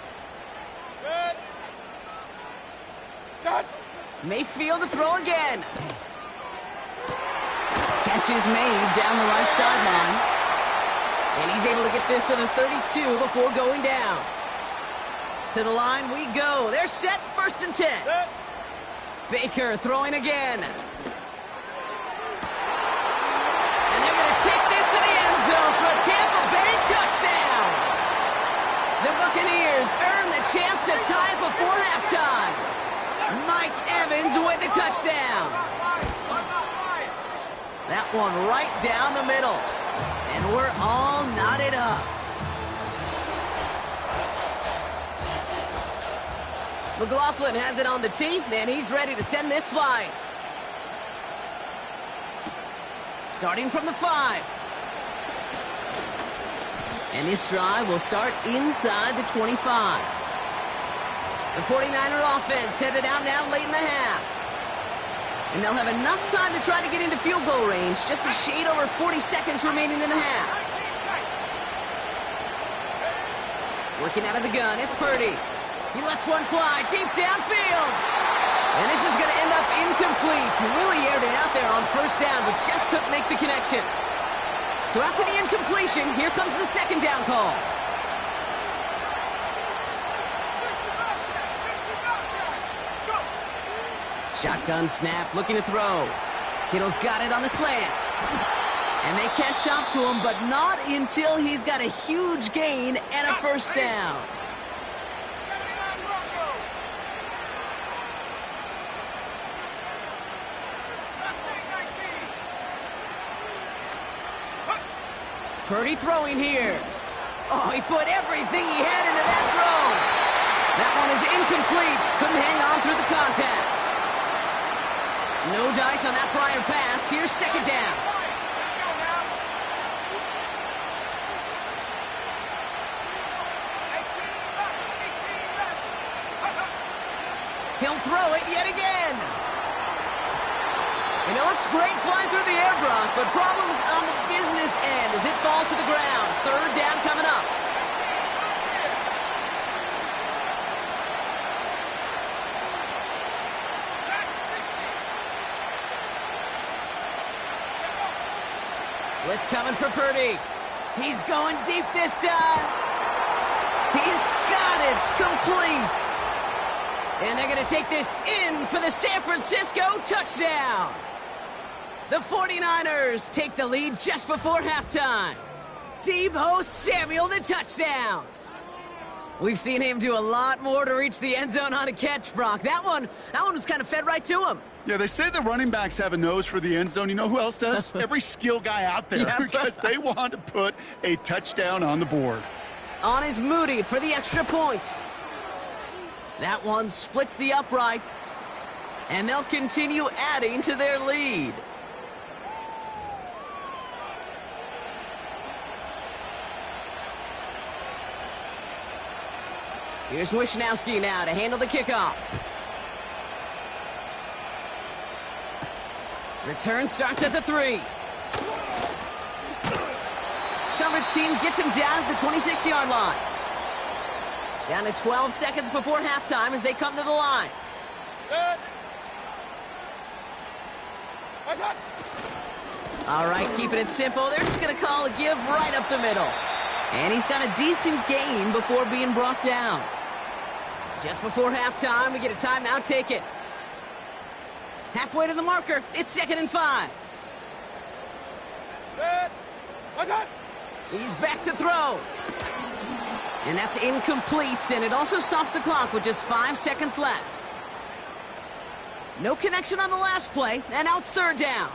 Mayfield to throw again. Catch is made down the right sideline. And he's able to get this to the 32 before going down. To the line we go. They're set, 1st and 10. Baker throwing again. And they're going to take this to the end zone for a Tampa Bay touchdown. The Buccaneers earn the chance to tie it before halftime. Mike Evans with the touchdown. That one right down the middle. And we're all knotted up. McLaughlin has it on the tee, and he's ready to send this flying. Starting from the 5. And this drive will start inside the 25. The 49er offense headed out now late in the half. And they'll have enough time to try to get into field goal range, just a shade over 40 seconds remaining in the half. Working out of the gun, it's Purdy. He lets one fly deep downfield. And this is going to end up incomplete. He really aired it out there on 1st down, but just couldn't make the connection. So after the incompletion, here comes the 2nd down call. Shotgun snap, looking to throw. Kittle's got it on the slant. And they catch up to him, but not until he's got a huge gain and a 1st down. Purdy throwing here. Oh, he put everything he had into that throw. That one is incomplete. Couldn't hang on through the contact. No dice on that prior pass. Here's 2nd down. He'll throw it yet again. And it looks great flying through the air, Brock, but problems on the business end as it falls to the ground. 3rd down coming up. Blitz coming for Purdy. He's going deep this time. He's got it. Complete. And they're going to take this in for the San Francisco touchdown. The 49ers take the lead just before halftime. Deebo Samuel, the touchdown. We've seen him do a lot more to reach the end zone on a catch, Brock. That one was kind of fed right to him. Yeah, they say the running backs have a nose for the end zone. You know who else does? Every skill guy out there, Yep. because they want to put a touchdown on the board. On is Moody for the extra point. That one splits the uprights, and they'll continue adding to their lead. Here's Wishnowski now to handle the kickoff. Return starts at the 3. Coverage team gets him down at the 26-yard line. Down to 12 seconds before halftime as they come to the line. All right, keeping it simple. They're just going to call a give right up the middle. And he's got a decent gain before being brought down. Just before halftime, we get a timeout taken. Halfway to the marker, it's 2nd and 5. He's back to throw. And that's incomplete, and it also stops the clock with just 5 seconds left. No connection on the last play, and now it's 3rd down.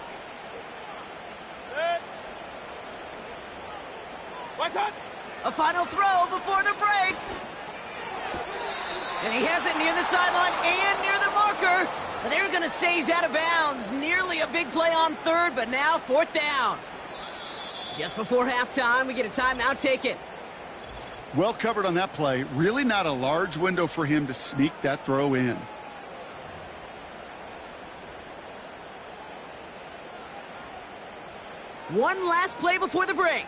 A final throw before the break. And he has it near the sideline and near the marker. They're going to say he's out of bounds. Nearly a big play on 3rd, but now 4th down. Just before halftime, we get a timeout taken. Well covered on that play. Really not a large window for him to sneak that throw in. One last play before the break.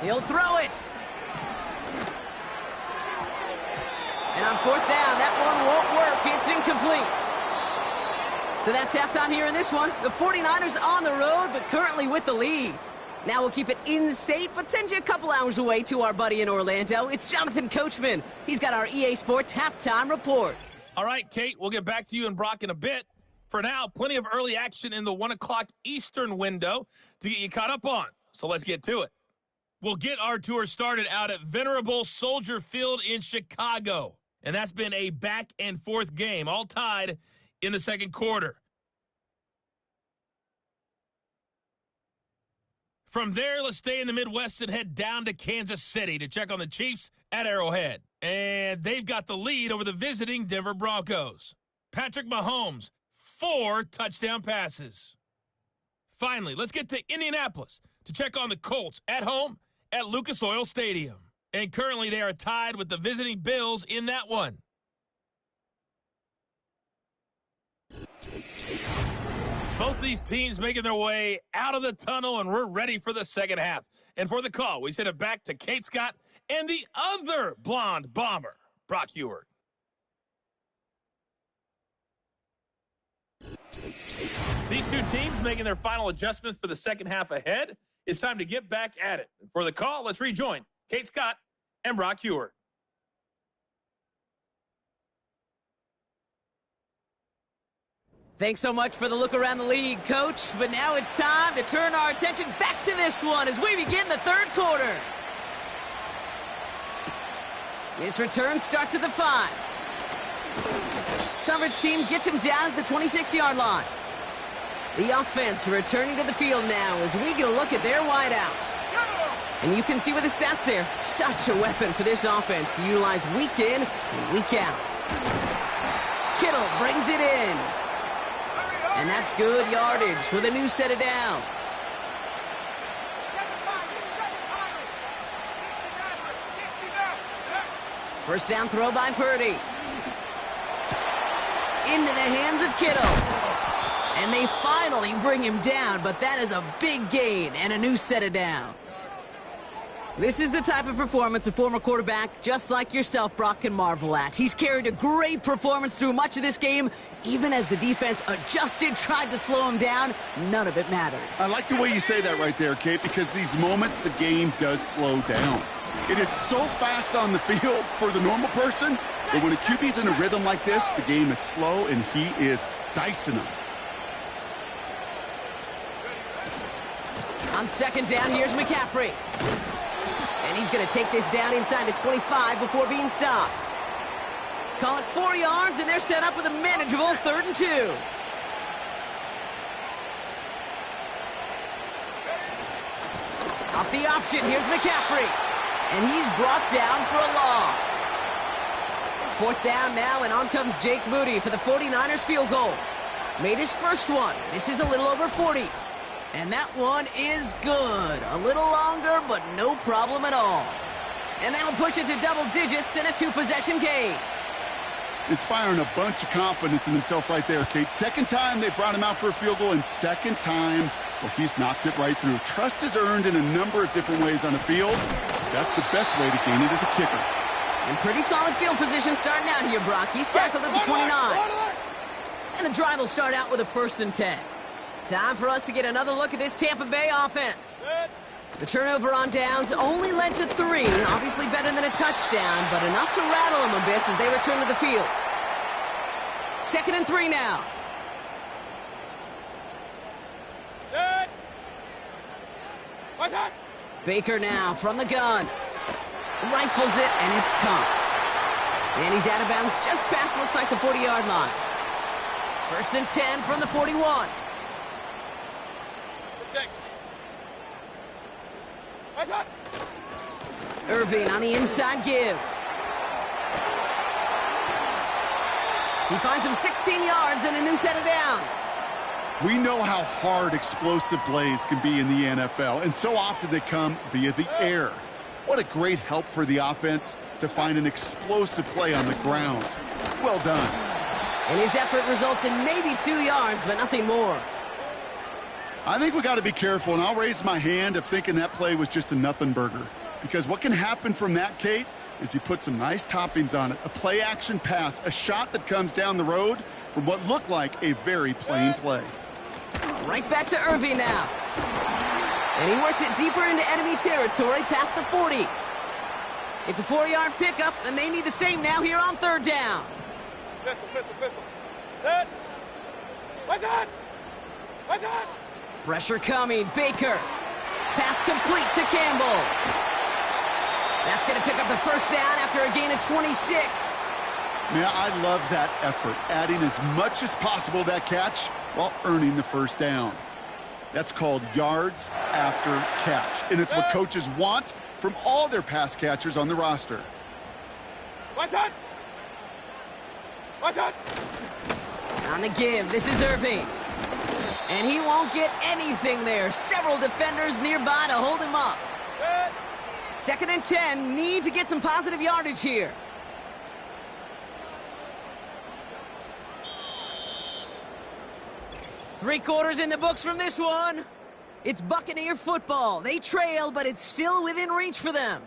He'll throw it. And And on fourth down, that one won't work. It's incomplete. So that's halftime here in this one. The 49ers on the road, but currently with the lead. Now we'll keep it in-state, but send you a couple hours away to our buddy in Orlando. It's Jonathan Coachman. He's got our EA Sports halftime report. All right, Kate, we'll get back to you and Brock in a bit. For now, plenty of early action in the 1 o'clock Eastern window to get you caught up on. So let's get to it. We'll get our tour started out at Venerable Soldier Field in Chicago. And that's been a back-and-forth game, all tied in the second quarter. From there, let's stay in the Midwest and head down to Kansas City to check on the Chiefs at Arrowhead. And they've got the lead over the visiting Denver Broncos. Patrick Mahomes, 4 touchdown passes. Finally, let's get to Indianapolis to check on the Colts at home at Lucas Oil Stadium. And currently they are tied with the visiting Bills in that one. Both these teams making their way out of the tunnel, and we're ready for the second half. And for the call, we send it back to Kate Scott and the other blonde bomber, Brock Heward. These two teams making their final adjustments for the second half ahead. It's time to get back at it. For the call, let's rejoin Kate Scott and Brock Heward. Thanks so much for the look around the league, Coach. But now it's time to turn our attention back to this one as we begin the third quarter. This return starts at the 5. Coverage team gets him down at the 26-yard line. The offense returning to the field now as we get a look at their wideouts. And you can see with the stats there, such a weapon for this offense to utilize week in and week out. Kittle brings it in. And that's good yardage with a new set of downs. First down throw by Purdy. Into the hands of Kittle. And they finally bring him down, but that is a big gain and a new set of downs. This is the type of performance a former quarterback just like yourself, Brock, can marvel at. He's carried a great performance through much of this game. Even as the defense adjusted, tried to slow him down, none of it mattered. I like the way you say that right there, Kate, because these moments the game does slow down. It is so fast on the field for the normal person, but when a QB's in a rhythm like this, the game is slow and he is dicing them. On second down, here's McCaffrey. And he's going to take this down inside the 25 before being stopped. Call it 4 yards, and they're set up with a manageable 3rd and 2. Off the option, here's McCaffrey. And he's brought down for a loss. 4th down now, and on comes Jake Moody for the 49ers field goal. Made his first one. This is a little over 40. And that one is good. A little longer, but no problem at all. And that'll push it to double digits in a 2-possession game. Inspiring a bunch of confidence in himself right there, Kate. Second time they brought him out for a field goal, and second time, well, he's knocked it right through. Trust is earned in a number of different ways on the field. That's the best way to gain it as a kicker. And pretty solid field position starting out here, Brock. He's tackled at the 29. And the drive will start out with a 1st and 10. Time for us to get another look at this Tampa Bay offense. The turnover on downs only led to 3. Obviously better than a touchdown, but enough to rattle them a bit as they return to the field. 2nd and 3 now. Baker now from the gun. Rifles it, and it's caught. And he's out of bounds just past, looks like, the 40-yard line. 1st and 10 from the 41. Irving on the inside give. He finds him 16 yards and a new set of downs. We know how hard explosive plays can be in the NFL, and so often they come via the air. What a great help for the offense to find an explosive play on the ground. Well done. And his effort results in maybe 2 yards, but nothing more. I think we got to be careful, and I'll raise my hand of thinking that play was just a nothing burger. Because what can happen from that, Kate, is he put some nice toppings on it. A play-action pass, a shot that comes down the road from what looked like a very plain play. Right back to Irving now. And he works it deeper into enemy territory past the 40. It's a 4-yard pickup, and they need the same now here on 3rd down. Pistol. Set. What's on? Pressure coming. Baker. Pass complete to Campbell. That's going to pick up the 1st down after a gain of 26. Yeah, I love that effort, adding as much as possible to that catch while earning the 1st down. That's called yards after catch, and it's what coaches want from all their pass catchers on the roster. What's on? On the give, this is Irving. And he won't get anything there. Several defenders nearby to hold him up. 2nd and 10, need to get some positive yardage here. Three-quarters in the books from this one. It's Buccaneer football. They trail, but it's still within reach for them.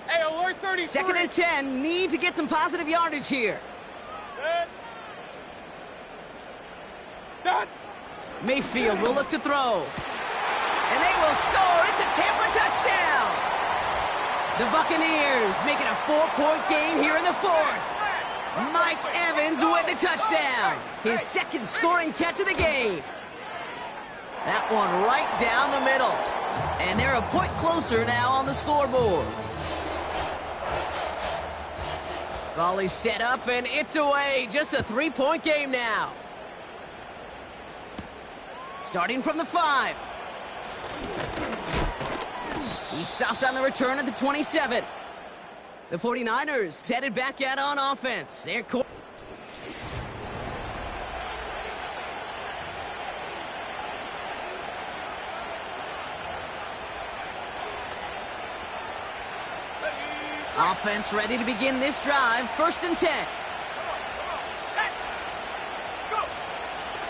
Hey, alert 33. 2nd and 10, need to get some positive yardage here. Done. Mayfield will look to throw. And they will score. It's a Tampa touchdown. The Buccaneers make it a 4-point game here in the 4th. Mike Evans with the touchdown. His 2nd scoring catch of the game. That one right down the middle. And they're a point closer now on the scoreboard. Volley set up, and it's away. Just a 3-point game now. Starting from the 5. He stopped on the return at the 27. The 49ers headed back out on offense. Their offense ready to begin this drive. 1st and 10.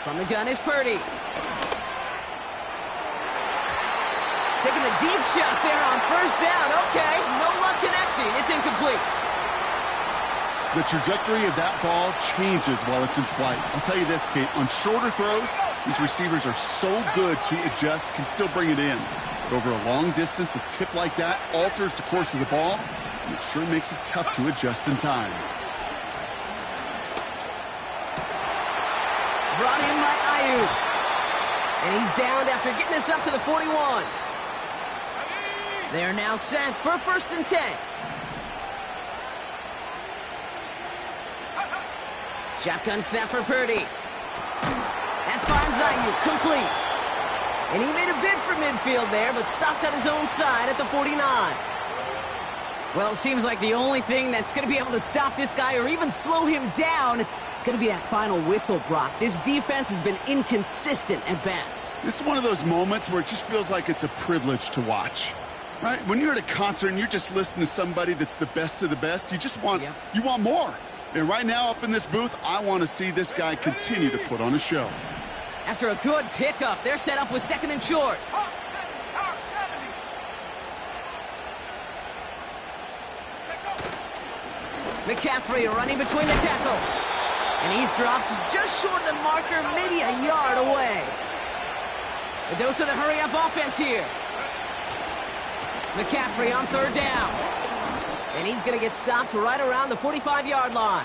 From the gun is Purdy. Taking the deep shot there on 1st down. Okay, no luck connecting. It's incomplete. The trajectory of that ball changes while it's in flight. I'll tell you this, Kate, on shorter throws, these receivers are so good to adjust, can still bring it in. But over a long distance, a tip like that alters the course of the ball, and it sure makes it tough to adjust in time. Brought in by Ayuk. And he's downed after getting this up to the 41. They're now set for 1st and 10. Shotgun snap for Purdy. That finds Ayuk complete. And he made a bid for midfield there, but stopped on his own side at the 49. Well, it seems like the only thing that's going to be able to stop this guy or even slow him down is going to be that final whistle, Brock. This defense has been inconsistent at best. This is one of those moments where it just feels like it's a privilege to watch. Right? When you're at a concert and you're just listening to somebody that's the best of the best, you just want, you want more. And right now up in this booth, I want to see this guy continue to put on a show. After a good pickup, they're set up with 2nd and short. McCaffrey running between the tackles. And he's dropped just short of the marker, maybe a yard away. A dose of the hurry-up offense here. McCaffrey on 3rd down. And he's going to get stopped right around the 45-yard line.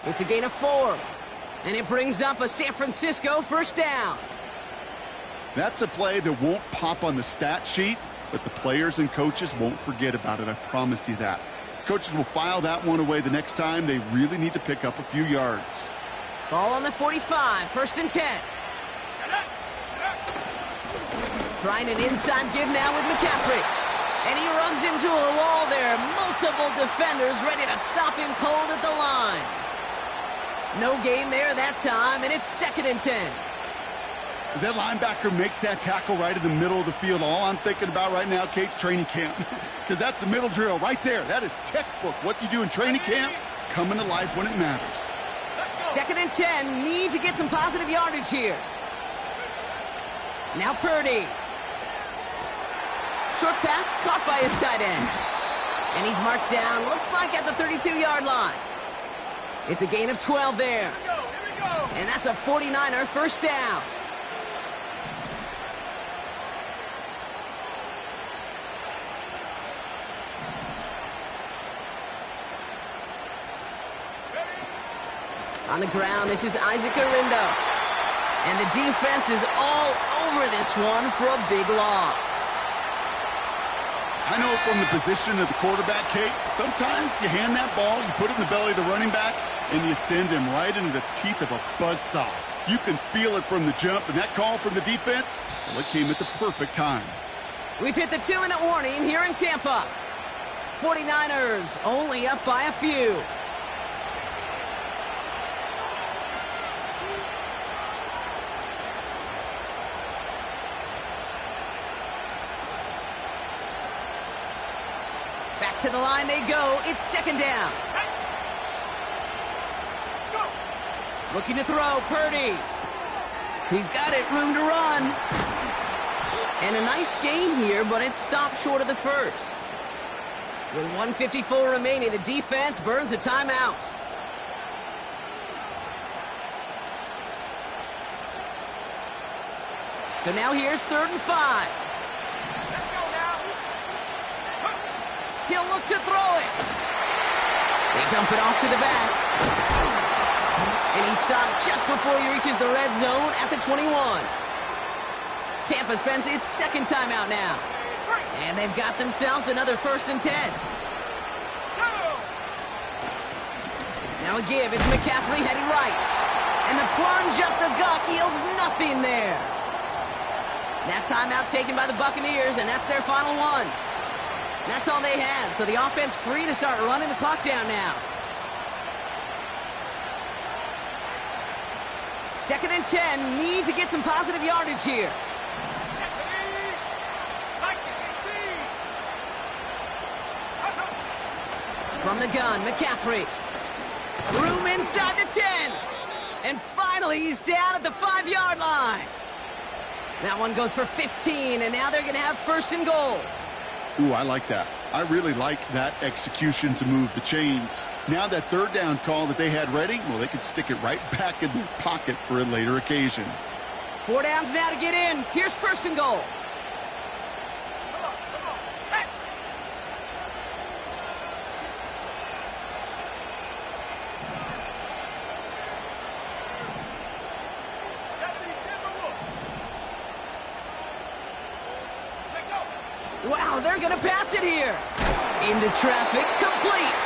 It's a gain of 4. And it brings up a San Francisco 1st down. That's a play that won't pop on the stat sheet, but the players and coaches won't forget about it. I promise you that. Coaches will file that one away the next time. They really need to pick up a few yards. Ball on the 45, 1st and 10. Trying an inside give now with McCaffrey. And he runs into a wall there. Multiple defenders ready to stop him cold at the line. No gain there that time, and it's 2nd and 10. As that linebacker makes that tackle right in the middle of the field, all I'm thinking about right now, Kate's training camp. Because that's the middle drill right there. That is textbook. What you do in training camp, coming to life when it matters. 2nd and 10. Need to get some positive yardage here. Now Purdy. Short pass caught by his tight end. And he's marked down, looks like at the 32-yard line. It's a gain of 12 there. And that's a 49er first down. On the ground, this is Isaac Arindo. And the defense is all over this one for a big loss. I know from the position of the quarterback, Kate, sometimes you hand that ball, you put it in the belly of the running back, and you send him right into the teeth of a buzzsaw. You can feel it from the jump, and that call from the defense, well, it came at the perfect time. We've hit the 2-minute warning here in Tampa. 49ers only up by a few. Back to the line they go. It's 2nd down. Looking to throw, Purdy. He's got it, room to run. And a nice game here, but it's stopped short of the first. With 1:54 remaining, the defense burns a timeout. So now here's 3rd and 5. He'll look to throw it. They dump it off to the back. And he stopped just before he reaches the red zone at the 21. Tampa spends its 2nd timeout now. And they've got themselves another 1st and 10. Now a give. It's McCaffrey heading right. And the plunge up the gut yields nothing there. That timeout taken by the Buccaneers, and that's their final one. That's all they had, so the offense free to start running the clock down now. 2nd and 10, need to get some positive yardage here. From the gun, McCaffrey. Room inside the 10. And finally, he's down at the 5-yard line. That one goes for 15, and now they're going to have 1st and goal. Ooh, I like that. I really like that execution to move the chains. Now that 3rd down call that they had ready, well, they could stick it right back in their pocket for a later occasion. 4 downs now to get in. Here's 1st and goal. Set. Wow, they're going to pass it here. Into traffic, complete.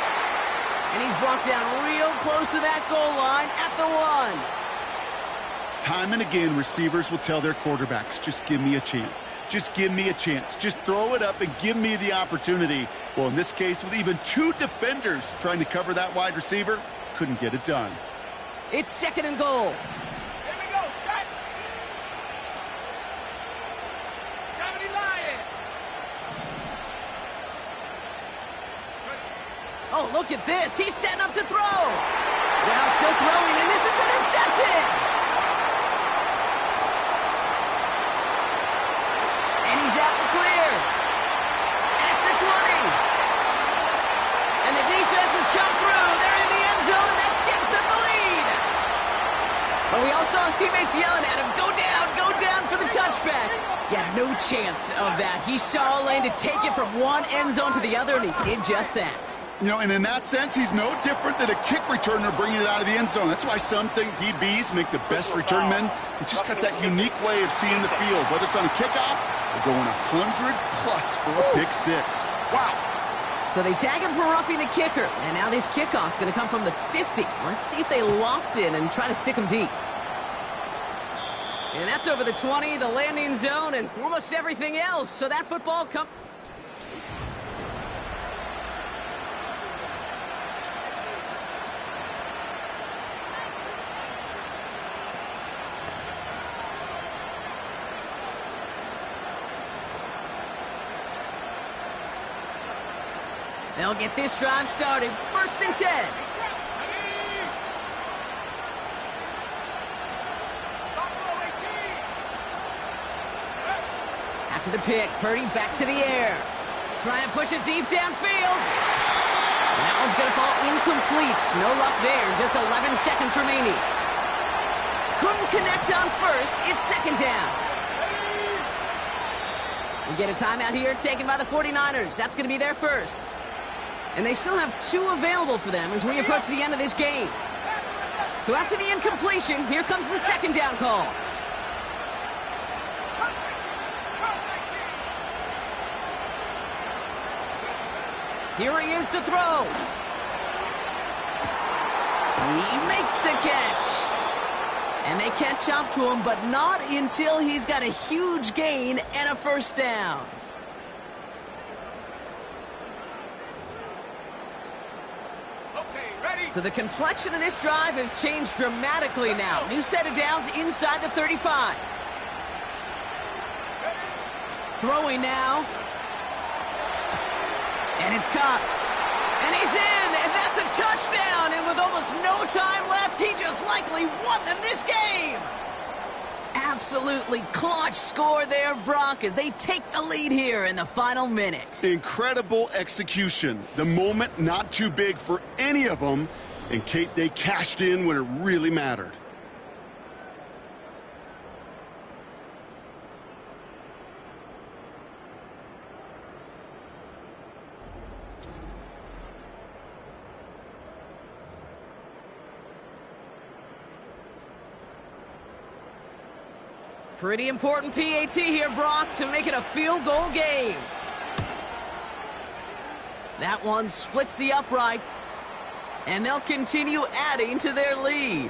And he's brought down real close to that goal line at the 1. Time and again, receivers will tell their quarterbacks, just give me a chance. Just give me a chance. Just throw it up and give me the opportunity. Well, in this case, with even 2 defenders trying to cover that wide receiver, couldn't get it done. It's 2nd and goal. Here we go, set. 70 Lions. Oh, look at this. He's setting up to throw. Well, still throwing, and this is intercepted. And he's out the clear. At the 20. And the defense has come through. They're in the end zone, and that gives them the lead. But we all saw his teammates yelling at him, go down for the touchback. Yeah, no chance of that. He saw a lane to take it from one end zone to the other, and he did just that. You know, and in that sense, he's no different than a kick returner bringing it out of the end zone. That's why some think DBs make the best return men. They just got that unique way of seeing the field. Whether it's on a kickoff or going 100-plus for a pick 6. Wow. So they tag him for roughing the kicker, and now this kickoff's going to come from the 50. Let's see if they loft in and try to stick him deep. And that's over the 20, the landing zone, and almost everything else. So that football comes... They'll get this drive started. 1st and 10. After the pick, Purdy back to the air. Trying to push it deep downfield. And that one's going to fall incomplete. No luck there. Just 11 seconds remaining. Couldn't connect on 1st. It's 2nd down. We get a timeout here taken by the 49ers. That's going to be their first. And they still have 2 available for them as we approach the end of this game. So after the incompletion, here comes the 2nd down call. Here he is to throw. He makes the catch. And they catch up to him, but not until he's got a huge gain and a 1st down. Okay, ready? So the complexion of this drive has changed dramatically now. New set of downs inside the 35. Throwing now. And it's caught. And he's in, and that's a touchdown. And with almost no time left, he just likely won them this game. Absolutely clutch score there, Brock, as they take the lead here in the final minute. Incredible execution. The moment not too big for any of them. And Kate, they cashed in when it really mattered. Pretty important PAT here, Brock, to make it a field goal game. That one splits the uprights, and they'll continue adding to their lead.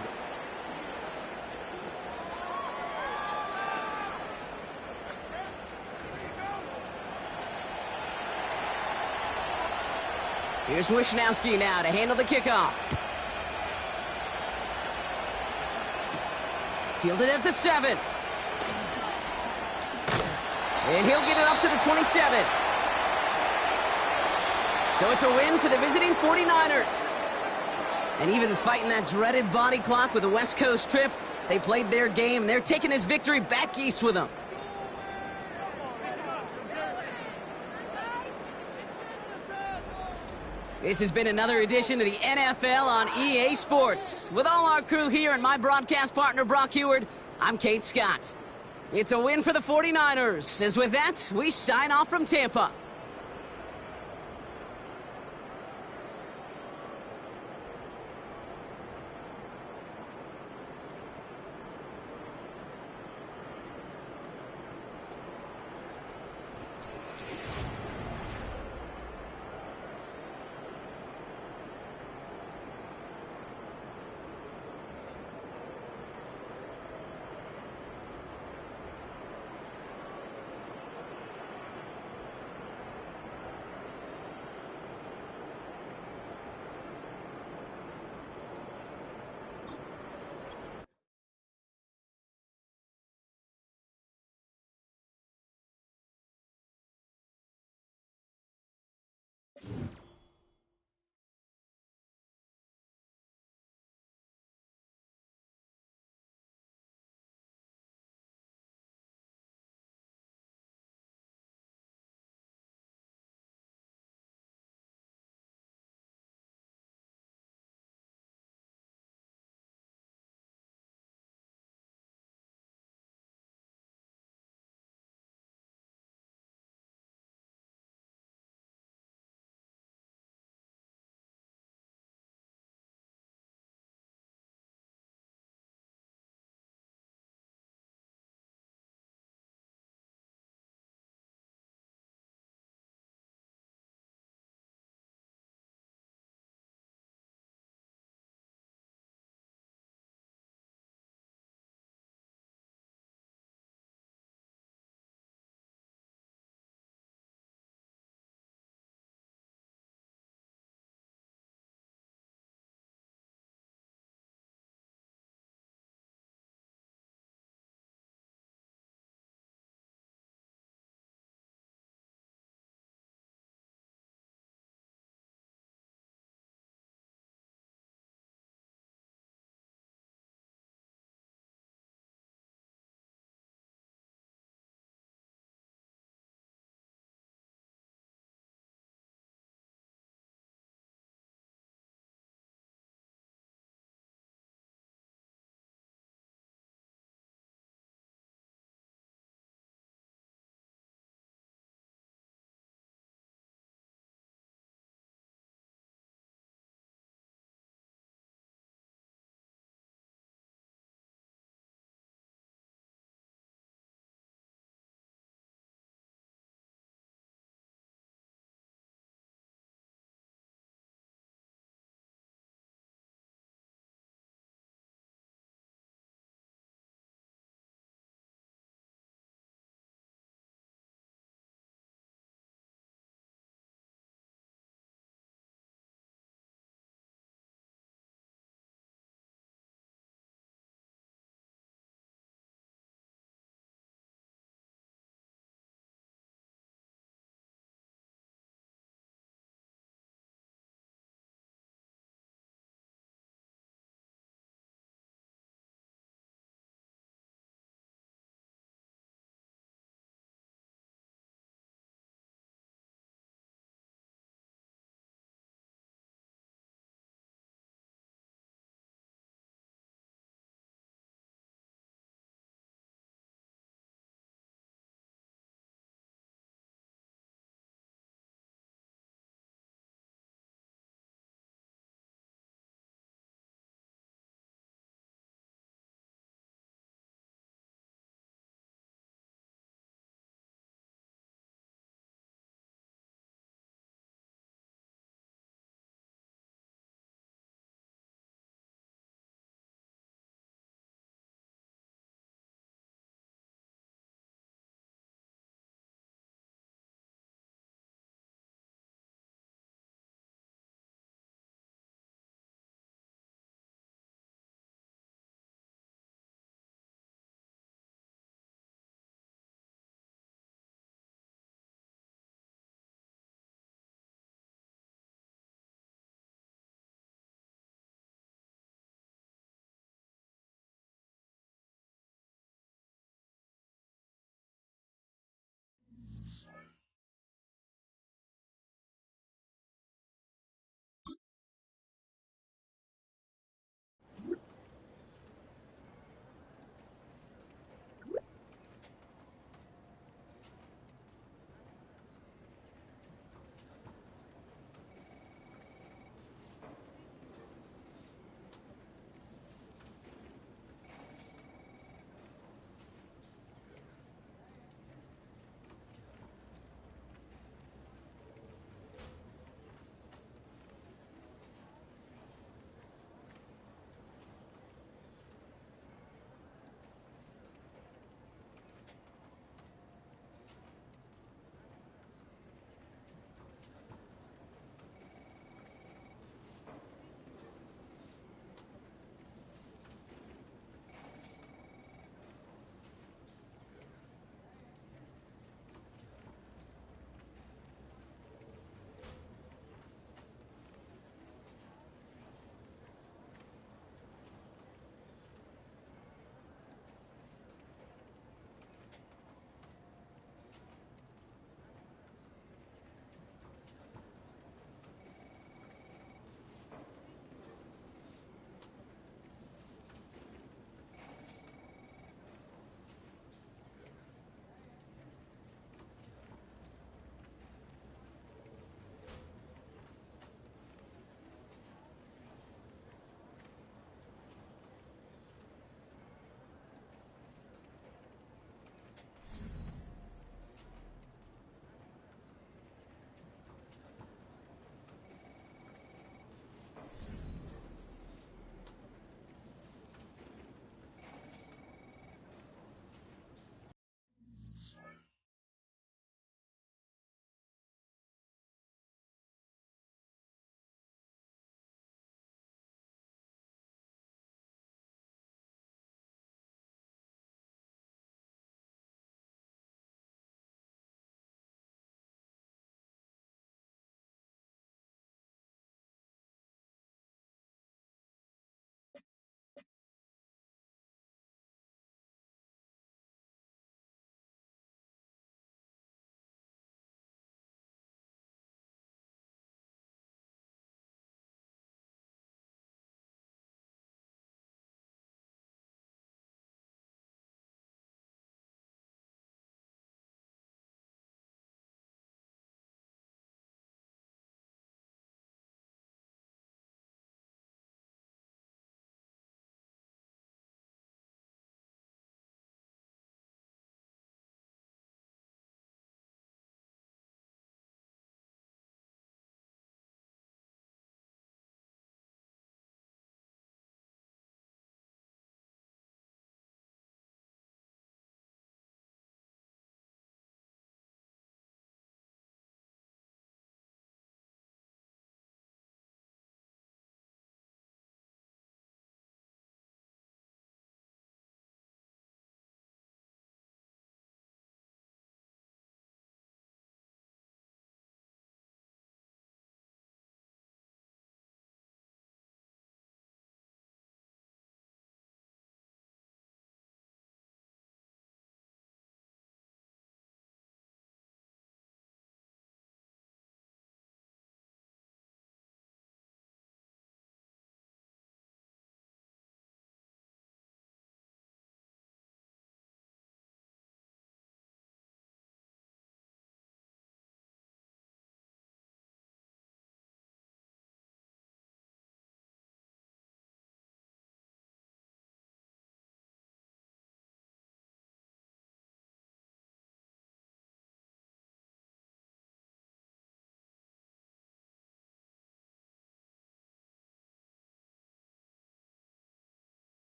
Here's Wishnowski now to handle the kickoff. Fielded at the 7. And he'll get it up to the 27. So it's a win for the visiting 49ers. And even fighting that dreaded body clock with the West Coast trip, they played their game, and they're taking this victory back east with them. This has been another edition of the NFL on EA Sports. With all our crew here and my broadcast partner, Brock Heward, I'm Kate Scott. It's a win for the 49ers, as with that, we sign off from Tampa.